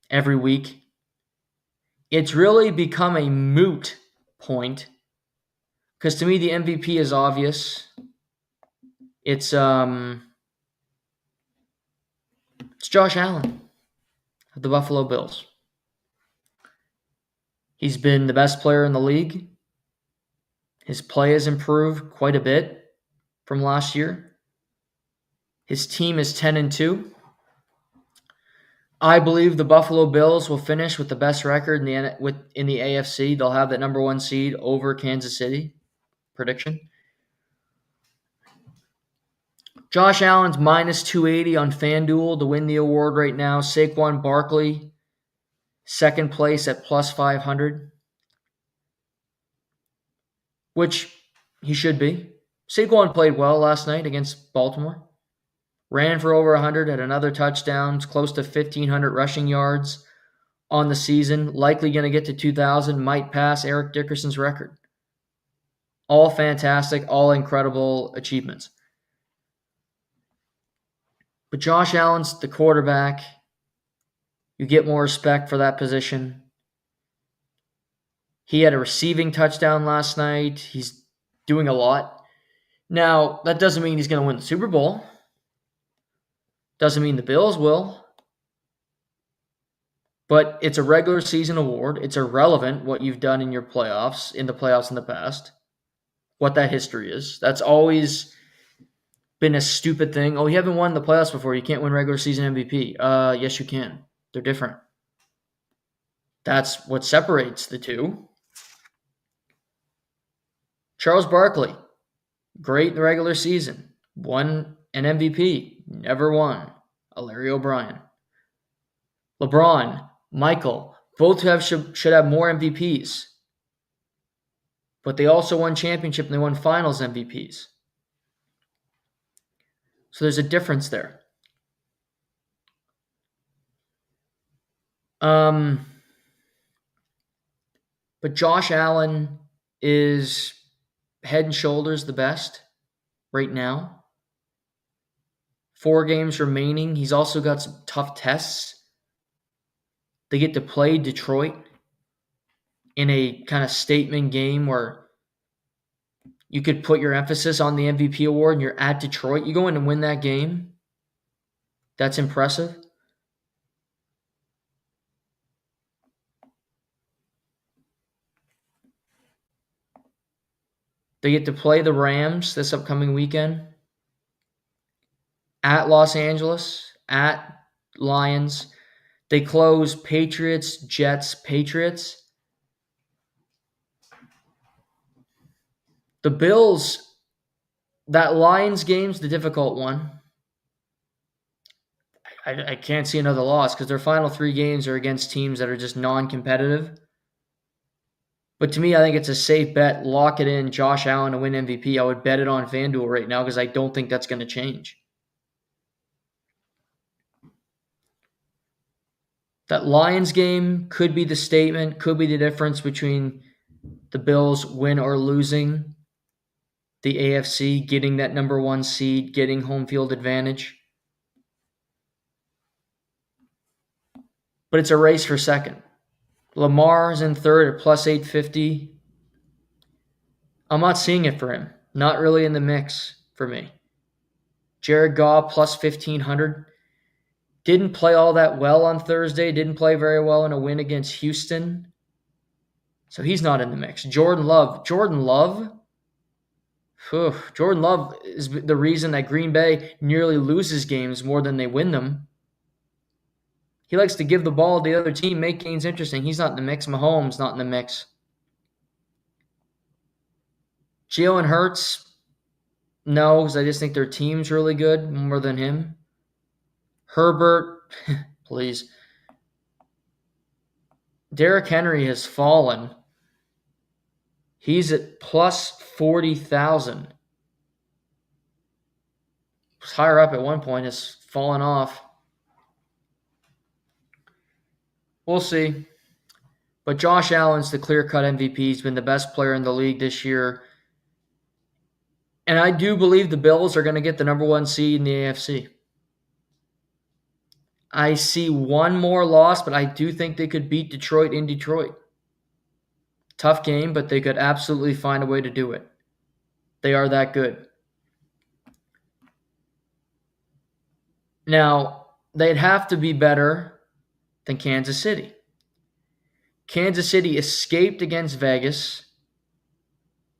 every week. It's really become a moot point because to me the MVP is obvious. It's Josh Allen of the Buffalo Bills. He's been the best player in the league. His play has improved quite a bit from last year. His team is 10-2. I believe the Buffalo Bills will finish with the best record in the AFC. They'll have that number 1 seed over Kansas City. Prediction. Josh Allen's minus 280 on FanDuel to win the award right now. Saquon Barkley, second place at plus 500, which he should be. Saquon played well last night against Baltimore. Ran for over 100, had another touchdown, close to 1,500 rushing yards on the season. Likely going to get to 2,000, might pass Eric Dickerson's record. All fantastic, all incredible achievements. But Josh Allen's the quarterback. You get more respect for that position. He had a receiving touchdown last night. He's doing a lot. Now, that doesn't mean he's going to win the Super Bowl. Doesn't mean the Bills will. But it's a regular season award. It's irrelevant what you've done in the playoffs in the past. What that history is. That's always been a stupid thing. Oh, you haven't won the playoffs before. You can't win regular season MVP. Yes, you can. They're different. That's what separates the two. Charles Barkley, great in the regular season. Won an MVP. Never won a Larry O'Brien. LeBron, Michael, both should have more MVPs. But they also won championship and they won finals MVPs. So there's a difference there. But But Josh Allen is head and shoulders the best right now. 4 games remaining. He's also got some tough tests. They get to play Detroit in a kind of statement game where you could put your emphasis on the MVP award and you're at Detroit. You go in and win that game. That's impressive. They get to play the Rams this upcoming weekend. At Los Angeles, at Lions. They close Patriots, Jets, Patriots. The Bills, that Lions game's the difficult one. I can't see another loss because their final 3 games are against teams that are just non-competitive. But to me, I think it's a safe bet. Lock it in, Josh Allen to win MVP. I would bet it on FanDuel right now because I don't think that's going to change. That Lions game could be the statement, could be the difference between the Bills win or losing the AFC, getting that number 1 seed, getting home field advantage. But it's a race for second. Lamar's in third at plus 850. I'm not seeing it for him. Not really in the mix for me. Jared Goff plus 1,500. Didn't play all that well on Thursday. Didn't play very well in a win against Houston. So he's not in the mix. Jordan Love. Jordan Love is the reason that Green Bay nearly loses games more than they win them. He likes to give the ball to the other team, make games interesting. He's not in the mix. Mahomes not in the mix. Jalen Hurts, no, because I just think their team's really good more than him. Herbert, please. Derrick Henry has fallen. He's at plus 40,000. Was higher up at one point. Has fallen off. We'll see. But Josh Allen's the clear-cut MVP. He's been the best player in the league this year. And I do believe the Bills are going to get the number 1 seed in the AFC. I see one more loss, but I do think they could beat Detroit in Detroit. Tough game, but they could absolutely find a way to do it. They are that good. Now, they'd have to be better than Kansas City. Kansas City escaped against Vegas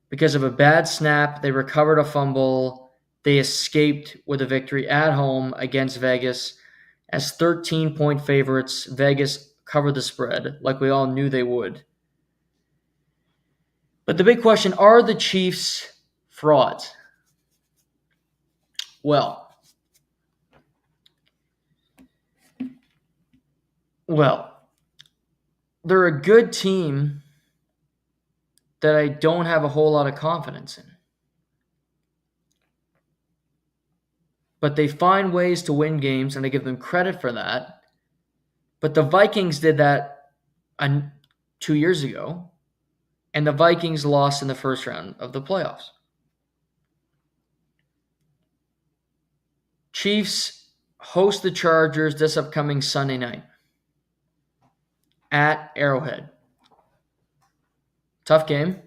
because of a bad snap. They recovered a fumble. They escaped with a victory at home against Vegas. As 13-point favorites, Vegas covered the spread like we all knew they would. But the big question, are the Chiefs frauds? Well, they're a good team that I don't have a whole lot of confidence in. But they find ways to win games, and I give them credit for that. But the Vikings did that 2 years ago, and the Vikings lost in the first round of the playoffs. Chiefs host the Chargers this upcoming Sunday night at Arrowhead. Tough game.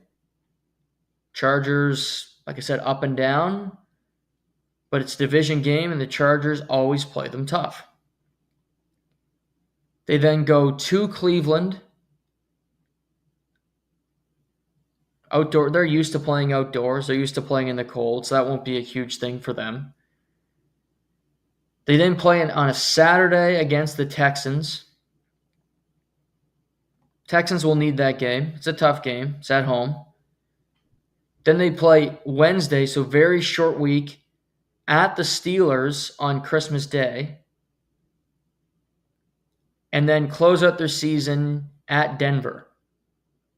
Chargers, like I said, up and down. But it's a division game, and the Chargers always play them tough. They then go to Cleveland. Outdoor, they're used to playing outdoors. They're used to playing in the cold, so that won't be a huge thing for them. They then play on a Saturday against the Texans. Texans will need that game. It's a tough game. It's at home. Then they play Wednesday, so very short week, at the Steelers on Christmas Day. And then close out their season at Denver.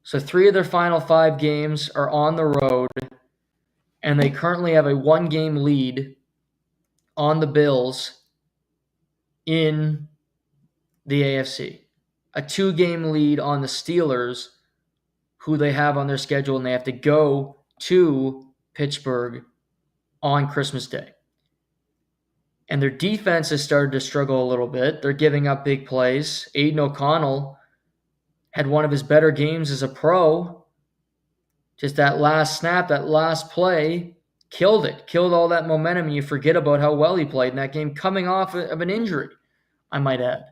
So 3 of their final 5 games are on the road, and they currently have a 1-game lead on the Bills in the AFC. A 2-game lead on the Steelers, who they have on their schedule, and they have to go to Pittsburgh on Christmas Day. And their defense has started to struggle a little bit. They're giving up big plays. Aiden O'Connell had one of his better games as a pro. Just that last snap, that last play, killed it. Killed all that momentum, and you forget about how well he played in that game, coming off of an injury, I might add.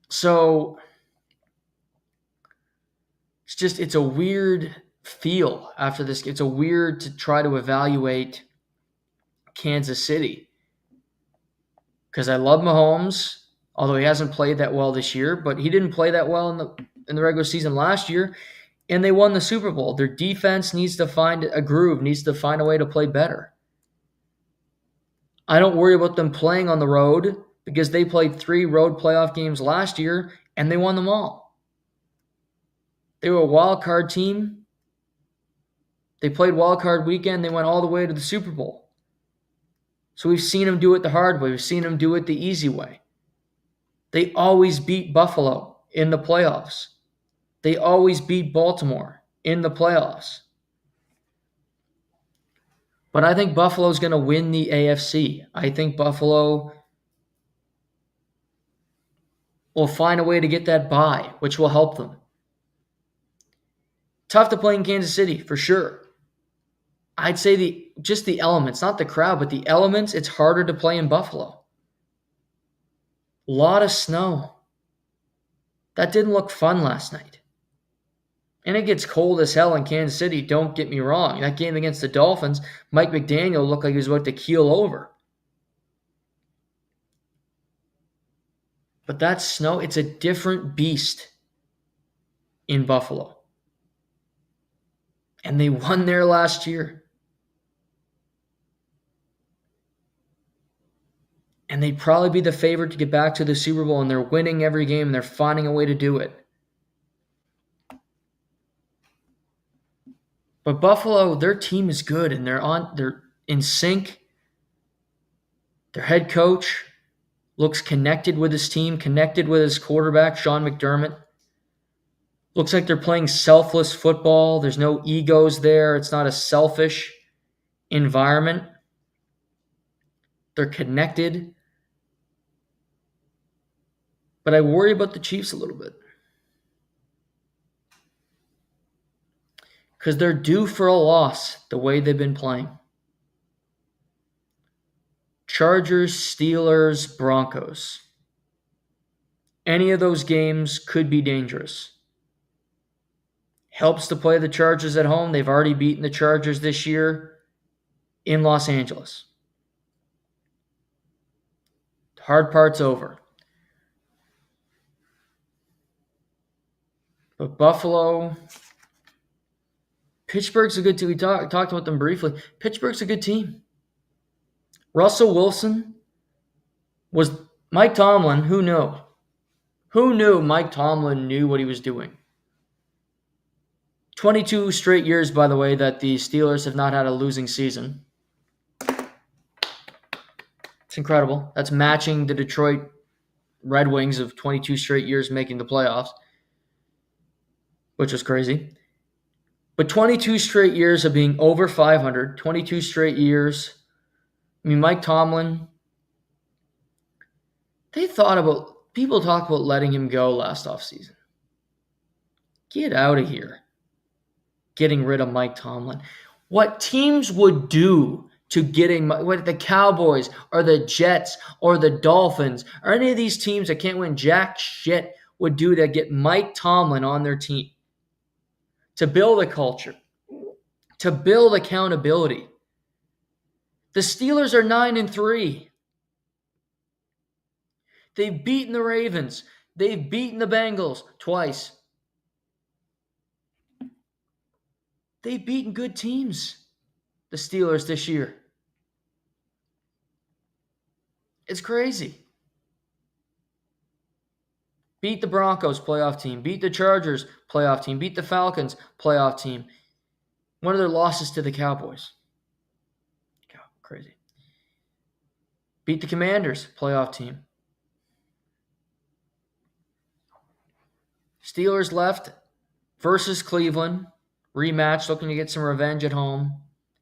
So it's a weird feel after this. It's a weird to try to evaluate Kansas City. Because I love Mahomes, although he hasn't played that well this year, but he didn't play that well in the regular season last year, and they won the Super Bowl. Their defense needs to find a groove, needs to find a way to play better. I don't worry about them playing on the road because they played 3 road playoff games last year, and they won them all. They were a wild card team. They played wild card weekend. They went all the way to the Super Bowl. So we've seen them do it the hard way. We've seen them do it the easy way. They always beat Buffalo in the playoffs. They always beat Baltimore in the playoffs. But I think Buffalo's going to win the AFC. I think Buffalo will find a way to get that bye, which will help them. Tough to play in Kansas City, for sure. I'd say just the elements, not the crowd, but the elements, it's harder to play in Buffalo. A lot of snow. That didn't look fun last night. And it gets cold as hell in Kansas City, don't get me wrong. That game against the Dolphins, Mike McDaniel looked like he was about to keel over. But that snow, it's a different beast in Buffalo. And they won there last year. And they'd probably be the favorite to get back to the Super Bowl, and they're winning every game, and they're finding a way to do it. But Buffalo, their team is good, and they're in sync. Their head coach looks connected with his team, connected with his quarterback, Sean McDermott. Looks like they're playing selfless football. There's no egos there. It's not a selfish environment. They're connected. But I worry about the Chiefs a little bit. Because they're due for a loss the way they've been playing. Chargers, Steelers, Broncos. Any of those games could be dangerous. Helps to play the Chargers at home. They've already beaten the Chargers this year in Los Angeles. The hard part's over. But Buffalo, Pittsburgh's a good team. We talked about them briefly. Pittsburgh's a good team. Russell Wilson was Mike Tomlin. Who knew? Who knew Mike Tomlin knew what he was doing? 22 straight years, by the way, that the Steelers have not had a losing season. It's incredible. That's matching the Detroit Red Wings of 22 straight years making the playoffs, which was crazy. But 22 straight years of being over 500, 22 straight years. I mean, Mike Tomlin, people talk about letting him go last offseason. Get out of here. Getting rid of Mike Tomlin. What teams would do to what the Cowboys or the Jets or the Dolphins or any of these teams that can't win jack shit would do to get Mike Tomlin on their team. To build a culture. To build accountability. The Steelers are 9-3. They've beaten the Ravens. They've beaten the Bengals twice. They've beaten good teams, the Steelers, this year. It's crazy. Beat the Broncos, playoff team. Beat the Chargers, playoff team. Beat the Falcons, playoff team. One of their losses to the Cowboys. God, crazy. Beat the Commanders, playoff team. Steelers left versus Cleveland, rematch, looking to get some revenge at home,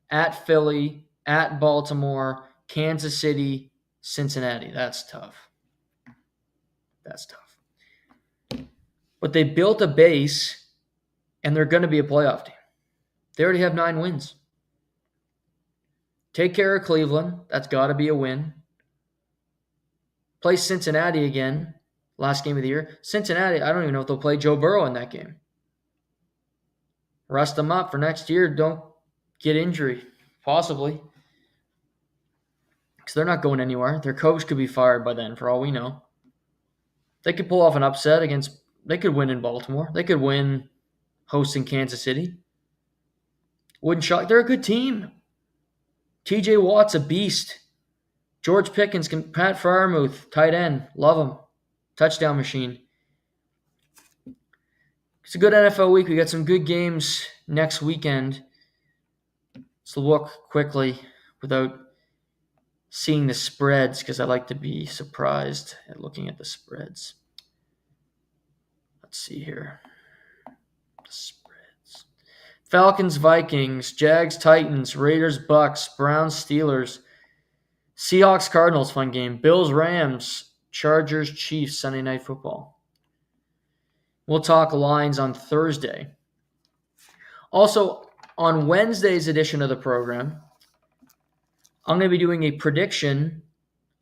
at Philly, at Baltimore, Kansas City, Cincinnati. That's tough. That's tough. But they built a base, and they're going to be a playoff team. They already have 9 wins. Take care of Cleveland. That's got to be a win. Play Cincinnati again, last game of the year. Cincinnati, I don't even know if they'll play Joe Burrow in that game. Rest them up for next year. Don't get injury, possibly. Because they're not going anywhere. Their coach could be fired by then, for all we know. They could pull off an upset against, they could win in Baltimore. They could win hosting Kansas City. Wouldn't shock. They're a good team. TJ Watt's a beast. George Pickens, Pat Freiermuth, tight end. Love him. Touchdown machine. It's a good NFL week. We got some good games next weekend. Let's look quickly without seeing the spreads, because I like to be surprised at looking at the spreads. Let's see here. The spreads. Falcons, Vikings, Jags, Titans, Raiders, Bucks, Browns, Steelers, Seahawks, Cardinals, fun game. Bills, Rams, Chargers, Chiefs, Sunday Night Football. We'll talk lines on Thursday. Also, on Wednesday's edition of the program, I'm going to be doing a prediction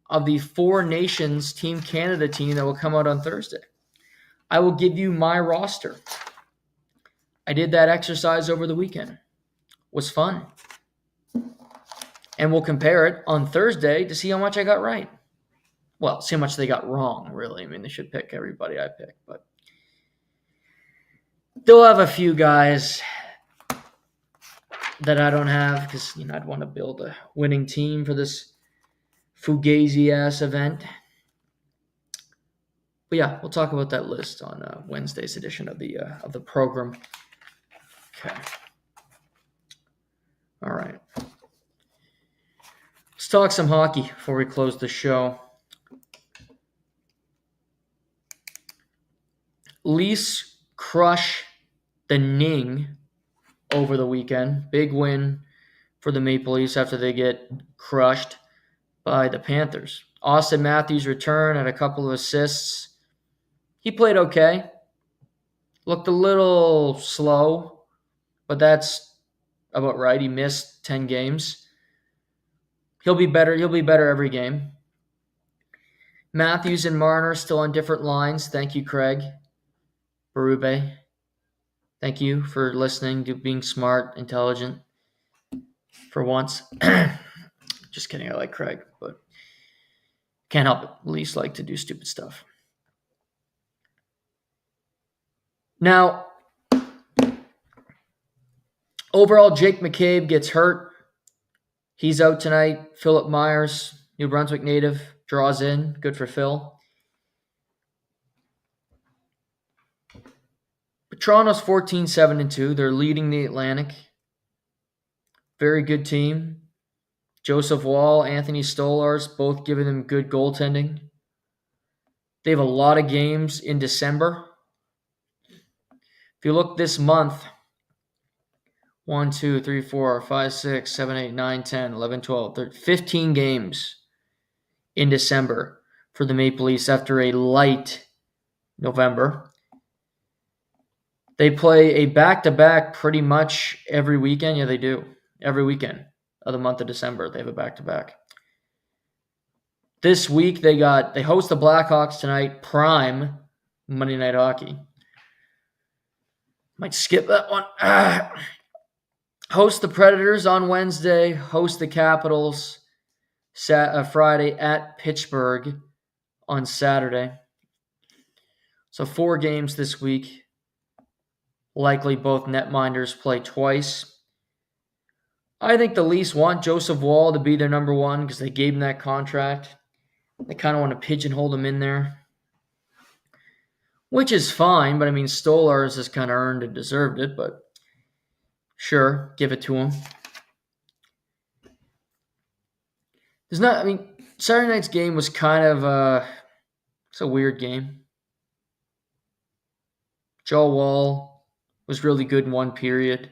of the 4 Nations Team Canada team that will come out on Thursday. I will give you my roster. I did that exercise over the weekend. It was fun. And we'll compare it on Thursday to see how much I got right. Well, see how much they got wrong, really. I mean, they should pick everybody I picked, but they'll have a few guys that I don't have because, I'd want to build a winning team for this fugazi-ass event. But yeah, we'll talk about that list on Wednesday's edition of the program. Okay. All right. Let's talk some hockey before we close the show. Leafs crush the Ning over the weekend. Big win for the Maple Leafs after they get crushed by the Panthers. Austin Matthews returned, had a couple of assists. He played okay. Looked a little slow, but that's about right. He missed 10 games. He'll be better. He'll be better every game. Matthews and Marner still on different lines. Thank you, Craig Berube. Thank you for listening, to being smart, intelligent for once. Just kidding. I like Craig, but can't help it. Leafs like to do stupid stuff. Now, overall, Jake McCabe gets hurt. He's out tonight. Philip Myers, New Brunswick native, draws in. Good for Phil. But Toronto's 14-7-2. They're leading the Atlantic. Very good team. Joseph Wall, Anthony Stolarz, both giving them good goaltending. They have a lot of games in December. If you look this month, 1, 2, 3, 4, 5, 6, 7, 8, 9, 10, 11, 12, 13, 15 games in December for the Maple Leafs after a light November. They play a back-to-back pretty much every weekend. Yeah, they do. Every weekend of the month of December, they have a back-to-back. This week, they host the Blackhawks tonight, prime Monday Night Hockey. Might skip that one. Host the Predators on Wednesday. Host the Capitals Friday at Pittsburgh on Saturday. So 4 games this week. Likely both netminders play twice. I think the Leafs want Joseph Wall to be their number 1 because they gave him that contract. They kind of want to pigeonhole him in there, which is fine. But I mean, Stolarz has kind of earned and deserved it. But sure, give it to him. Saturday night's game was kind of it's a weird game. Joe Wall was really good in one period.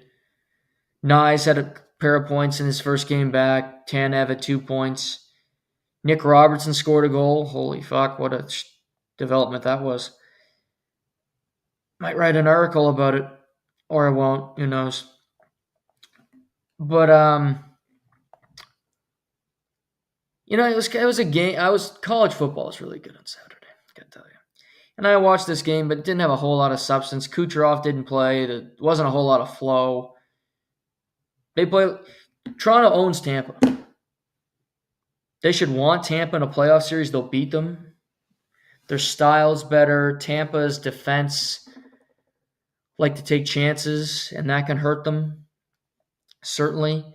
Nyes had a pair of points in his first game back. Tanev had 2 points. Nick Robertson scored a goal. Holy fuck, what a development that was. Might write an article about it, or I won't. Who knows? But it was a game. College football is really good on Saturday. I gotta tell you. And I watched this game, but it didn't have a whole lot of substance. Kucherov didn't play. There wasn't a whole lot of flow. Toronto owns Tampa. They should want Tampa in a playoff series. They'll beat them. Their style's better. Tampa's defense like to take chances, and that can hurt them, certainly.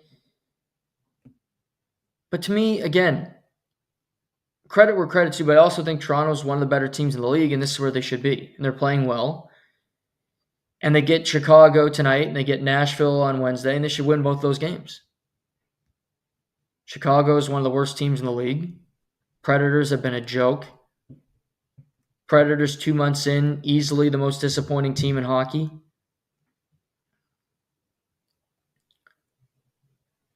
But to me, again, credit where credit's due, but I also think Toronto's one of the better teams in the league, and this is where they should be. And they're playing well. And they get Chicago tonight, and they get Nashville on Wednesday, and they should win both those games. Chicago is one of the worst teams in the league. Predators have been a joke. Predators 2 months in, easily the most disappointing team in hockey.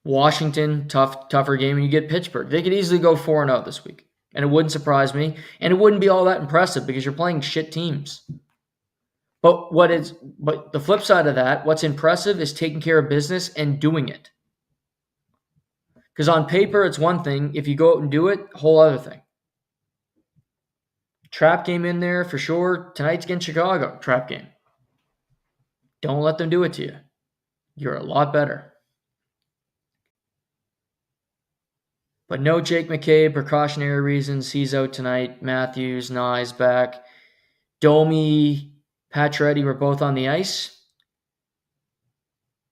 Washington, tougher game, and you get Pittsburgh. They could easily go 4-0 this week, and it wouldn't surprise me, and it wouldn't be all that impressive because you're playing shit teams. But the flip side of that, what's impressive is taking care of business and doing it. Because on paper, it's one thing. If you go out and do it, whole other thing. Trap game in there for sure. Tonight's against Chicago. Trap game. Don't let them do it to you. You're a lot better. But no Jake McCabe, precautionary reasons. He's out tonight. Matthews, Nyes back. Domi, Pacioretty were both on the ice.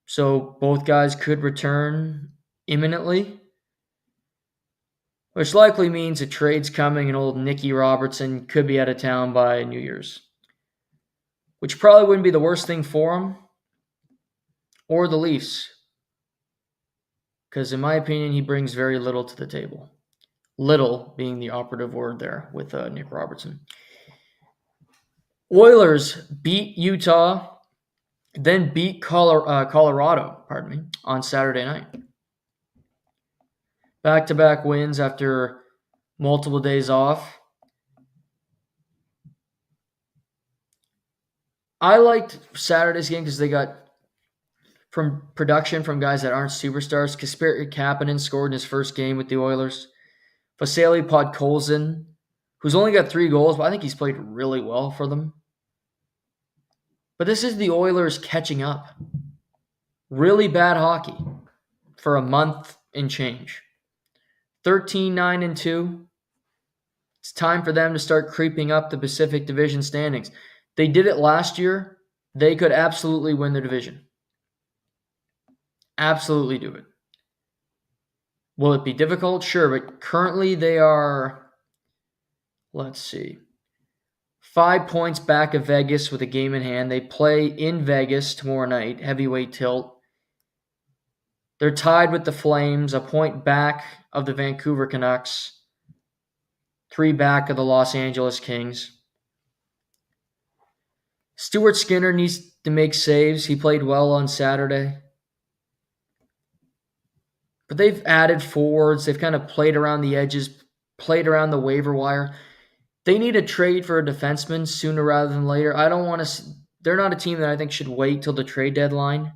So both guys could return imminently. Which likely means a trade's coming and old Nicky Robertson could be out of town by New Year's. Which probably wouldn't be the worst thing for him or the Leafs. Because in my opinion, he brings very little to the table. Little being the operative word there with Nick Robertson. Oilers beat Utah, then beat Colorado, on Saturday night. Back-to-back wins after multiple days off. I liked Saturday's game because they got from production from guys that aren't superstars. Kasperi Kapanen scored in his first game with the Oilers. Vasily Podkolzin, who's only got 3 goals, but I think he's played really well for them. But this is the Oilers catching up. Really bad hockey for a month and change. 13-9-2. It's time for them to start creeping up the Pacific Division standings. They did it last year. They could absolutely win their division. Absolutely do it. Will it be difficult? Sure, but currently they are, 5 points back of Vegas with a game in hand. They play in Vegas tomorrow night, heavyweight tilt. They're tied with the Flames, a point back of the Vancouver Canucks, 3 back of the Los Angeles Kings. Stuart Skinner needs to make saves. He played well on Saturday. But they've added forwards. They've kind of played around the edges, played around the waiver wire. They need a trade for a defenseman sooner rather than later. They're not a team that I think should wait till the trade deadline.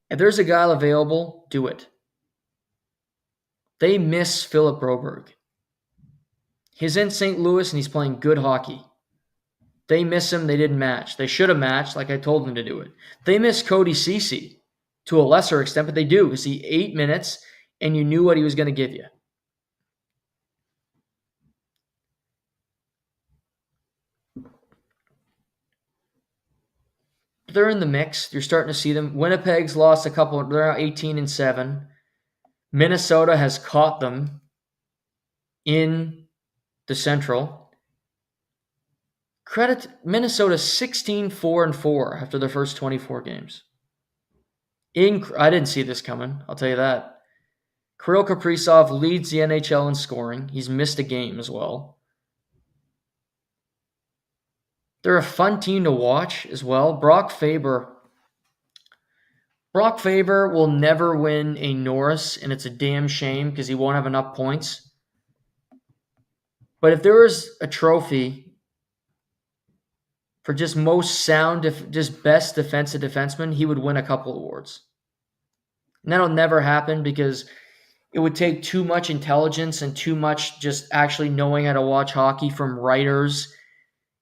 If there's a guy available, do it. They miss Philip Broberg. He's in St. Louis and he's playing good hockey. They miss him. They didn't match. They should have matched like I told them to do it. They miss Cody Ceci to a lesser extent, but they do because he 8 minutes and you knew what he was going to give you. They're in the mix. You're starting to see them. Winnipeg's lost a couple. They're now 18-7. Minnesota has caught them in the Central. Credit Minnesota 16-4-4 after their first 24 games. I didn't see this coming. I'll tell you that. Kirill Kaprizov leads the NHL in scoring. He's missed a game as well. They're a fun team to watch as well. Brock Faber will never win a Norris, and it's a damn shame because he won't have enough points. But if there was a trophy for just most sound, just best defensive defenseman, he would win a couple awards. And that'll never happen because it would take too much intelligence and too much just actually knowing how to watch hockey from writers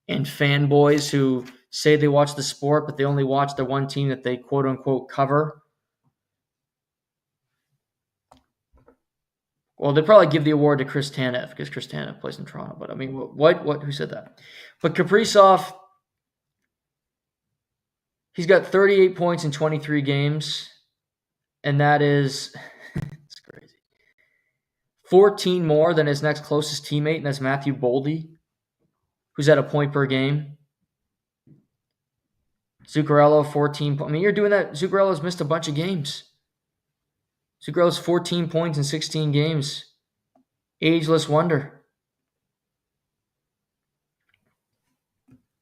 and fanboys who say they watch the sport, but they only watch the one team that they quote unquote cover. Well, they'd probably give the award to Chris Tanev because Chris Tanev plays in Toronto. But I mean, who said that? But Kaprizov, he's got 38 points in 23 games, and that is it's crazy. 14 more than his next closest teammate, and that's Matthew Boldy, who's at a point per game. Zuccarello, 14. I mean, you're doing that. Zuccarello's missed a bunch of games. Zuccarello's 14 points in 16 games. Ageless wonder.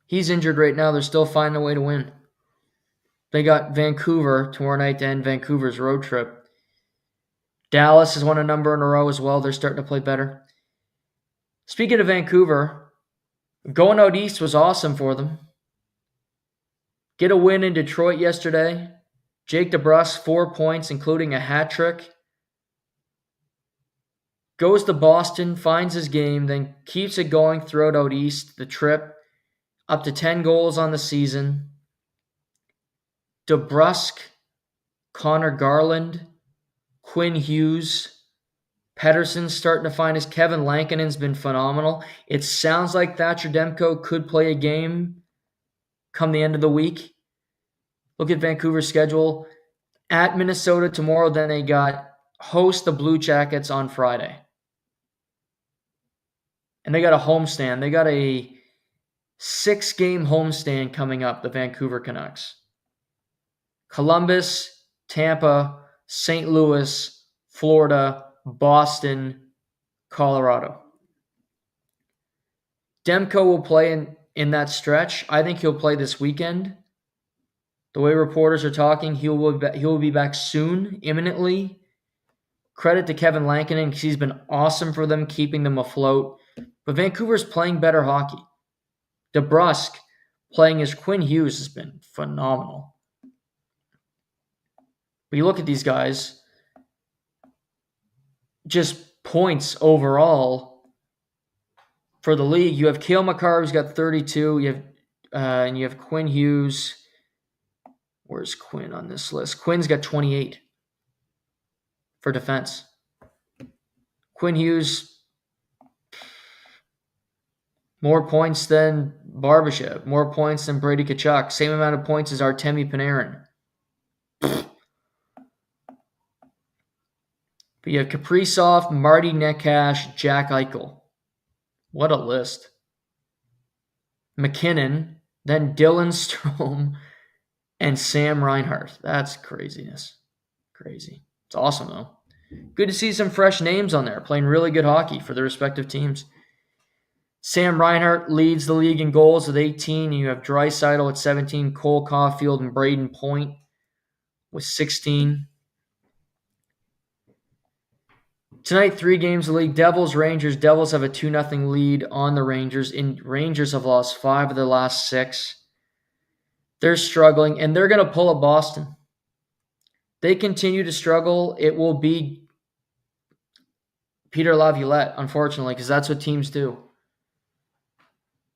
He's injured right now. They're still finding a way to win. They got Vancouver tomorrow night to end Vancouver's road trip. Dallas has won a number in a row as well. They're starting to play better. Speaking of Vancouver, going out east was awesome for them. Get a win in Detroit yesterday. Jake Debrusk, 4 points, including a hat trick. Goes to Boston, finds his game, then keeps it going throughout out east, the trip. Up to 10 goals on the season. Debrusk, Connor Garland, Quinn Hughes, Pettersson's starting to find his. Kevin Lankinen's been phenomenal. It sounds like Thatcher Demko could play a game come the end of the week. Look at Vancouver's schedule. At Minnesota tomorrow, then they got host the Blue Jackets on Friday. And they got a homestand. They got a 6-game homestand coming up, the Vancouver Canucks. Columbus, Tampa, St. Louis, Florida, Boston, Colorado. Demko will play in that stretch. I think he'll play this weekend. The way reporters are talking, he will be back soon, imminently. Credit to Kevin Lankinen because he's been awesome for them, keeping them afloat. But Vancouver's playing better hockey. Debrusk playing as Quinn Hughes has been phenomenal. But you look at these guys, just points overall for the league. You have Cale Makar, who's got 32. You have Quinn Hughes. Where's Quinn on this list? Quinn's got 28 for defense. Quinn Hughes, more points than Barbashev, more points than Brady Tkachuk, same amount of points as Artemi Panarin. But you have Kaprizov, Marty Necas, Jack Eichel. What a list. McKinnon, then Dylan Strome, and Sam Reinhart. That's craziness. Crazy. It's awesome, though. Good to see some fresh names on there playing really good hockey for their respective teams. Sam Reinhart leads the league in goals with 18. You have Draisaitl at 17, Cole Caulfield and Braden Point with 16. Tonight, 3 games of the league. Devils, Rangers. Devils have a 2-0 lead on the Rangers. Rangers have lost 5 of their last 6. They're struggling, and they're going to pull a Boston. They continue to struggle. It will be Peter Laviolette, unfortunately, because that's what teams do.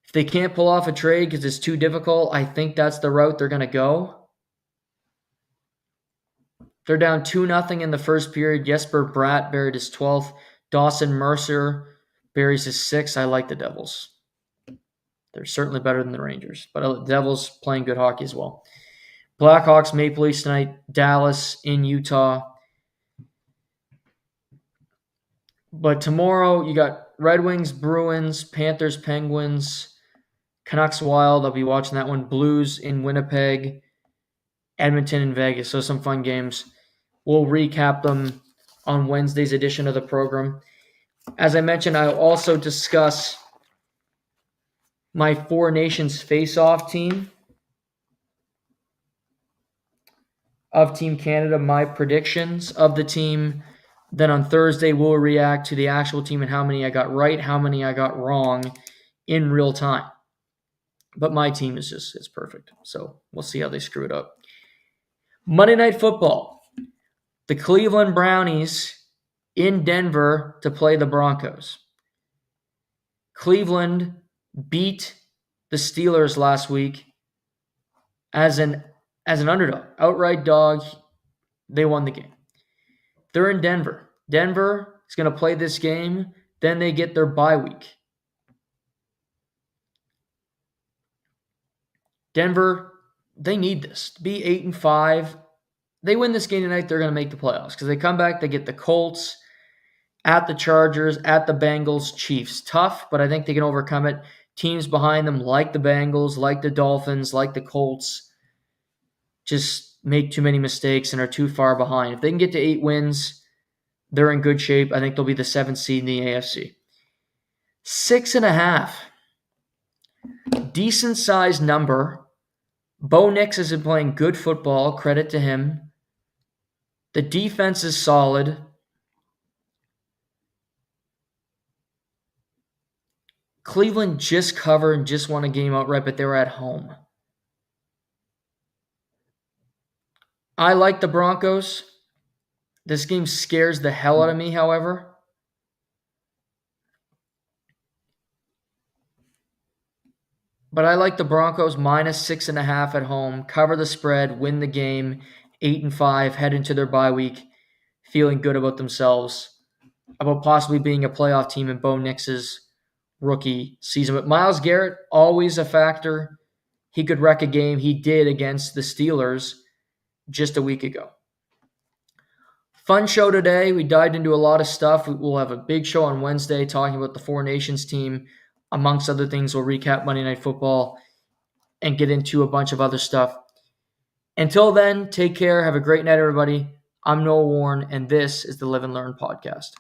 If they can't pull off a trade because it's too difficult, I think that's the route they're going to go. They're down 2-0 in the first period. Jesper Bratt buried his 12th. Dawson Mercer buries his 6th. I like the Devils. They're certainly better than the Rangers, but the Devils playing good hockey as well. Blackhawks, Maple Leafs tonight. Dallas in Utah. But tomorrow you got Red Wings, Bruins, Panthers, Penguins, Canucks, Wild. I'll be watching that one. Blues in Winnipeg, Edmonton, and Vegas. So some fun games. We'll recap them on Wednesday's edition of the program. As I mentioned, I'll also discuss My Four Nations face-off team of Team Canada, my predictions of the team. Then on Thursday, we'll react to the actual team and how many I got right, how many I got wrong in real time. But my team is it's perfect. So we'll see how they screw it up. Monday Night Football. The Cleveland Brownies in Denver to play the Broncos. Cleveland beat the Steelers last week as an underdog. Outright dog. They won the game. They're in Denver. Denver is going to play this game. Then they get their bye week. Denver, they need this. To be 8-5. They win this game tonight, they're going to make the playoffs. Because they come back, they get the Colts, at the Chargers, at the Bengals, Chiefs. Tough, but I think they can overcome it. Teams behind them, like the Bengals, like the Dolphins, like the Colts, just make too many mistakes and are too far behind. If they can get to 8 wins, they're in good shape. I think they'll be the 7th seed in the AFC. 6.5. Decent sized number. Bo Nix has been playing good football. Credit to him. The defense is solid. Cleveland just covered and just won a game outright, but they were at home. I like the Broncos. This game scares the hell out of me, however. But I like the Broncos minus 6.5 at home. Cover the spread, win the game. 8-5, head into their bye week, feeling good about themselves, about possibly being a playoff team in Bo Nix's rookie season. But Myles Garrett, always a factor. He could wreck a game. He did against the Steelers just a week ago. Fun show today. We dived into a lot of stuff. We'll have a big show on Wednesday talking about the Four Nations team. Amongst other things, we'll recap Monday Night Football and get into a bunch of other stuff. Until then, take care. Have a great night, everybody. I'm Noah Warren, and this is the Live and Learn podcast.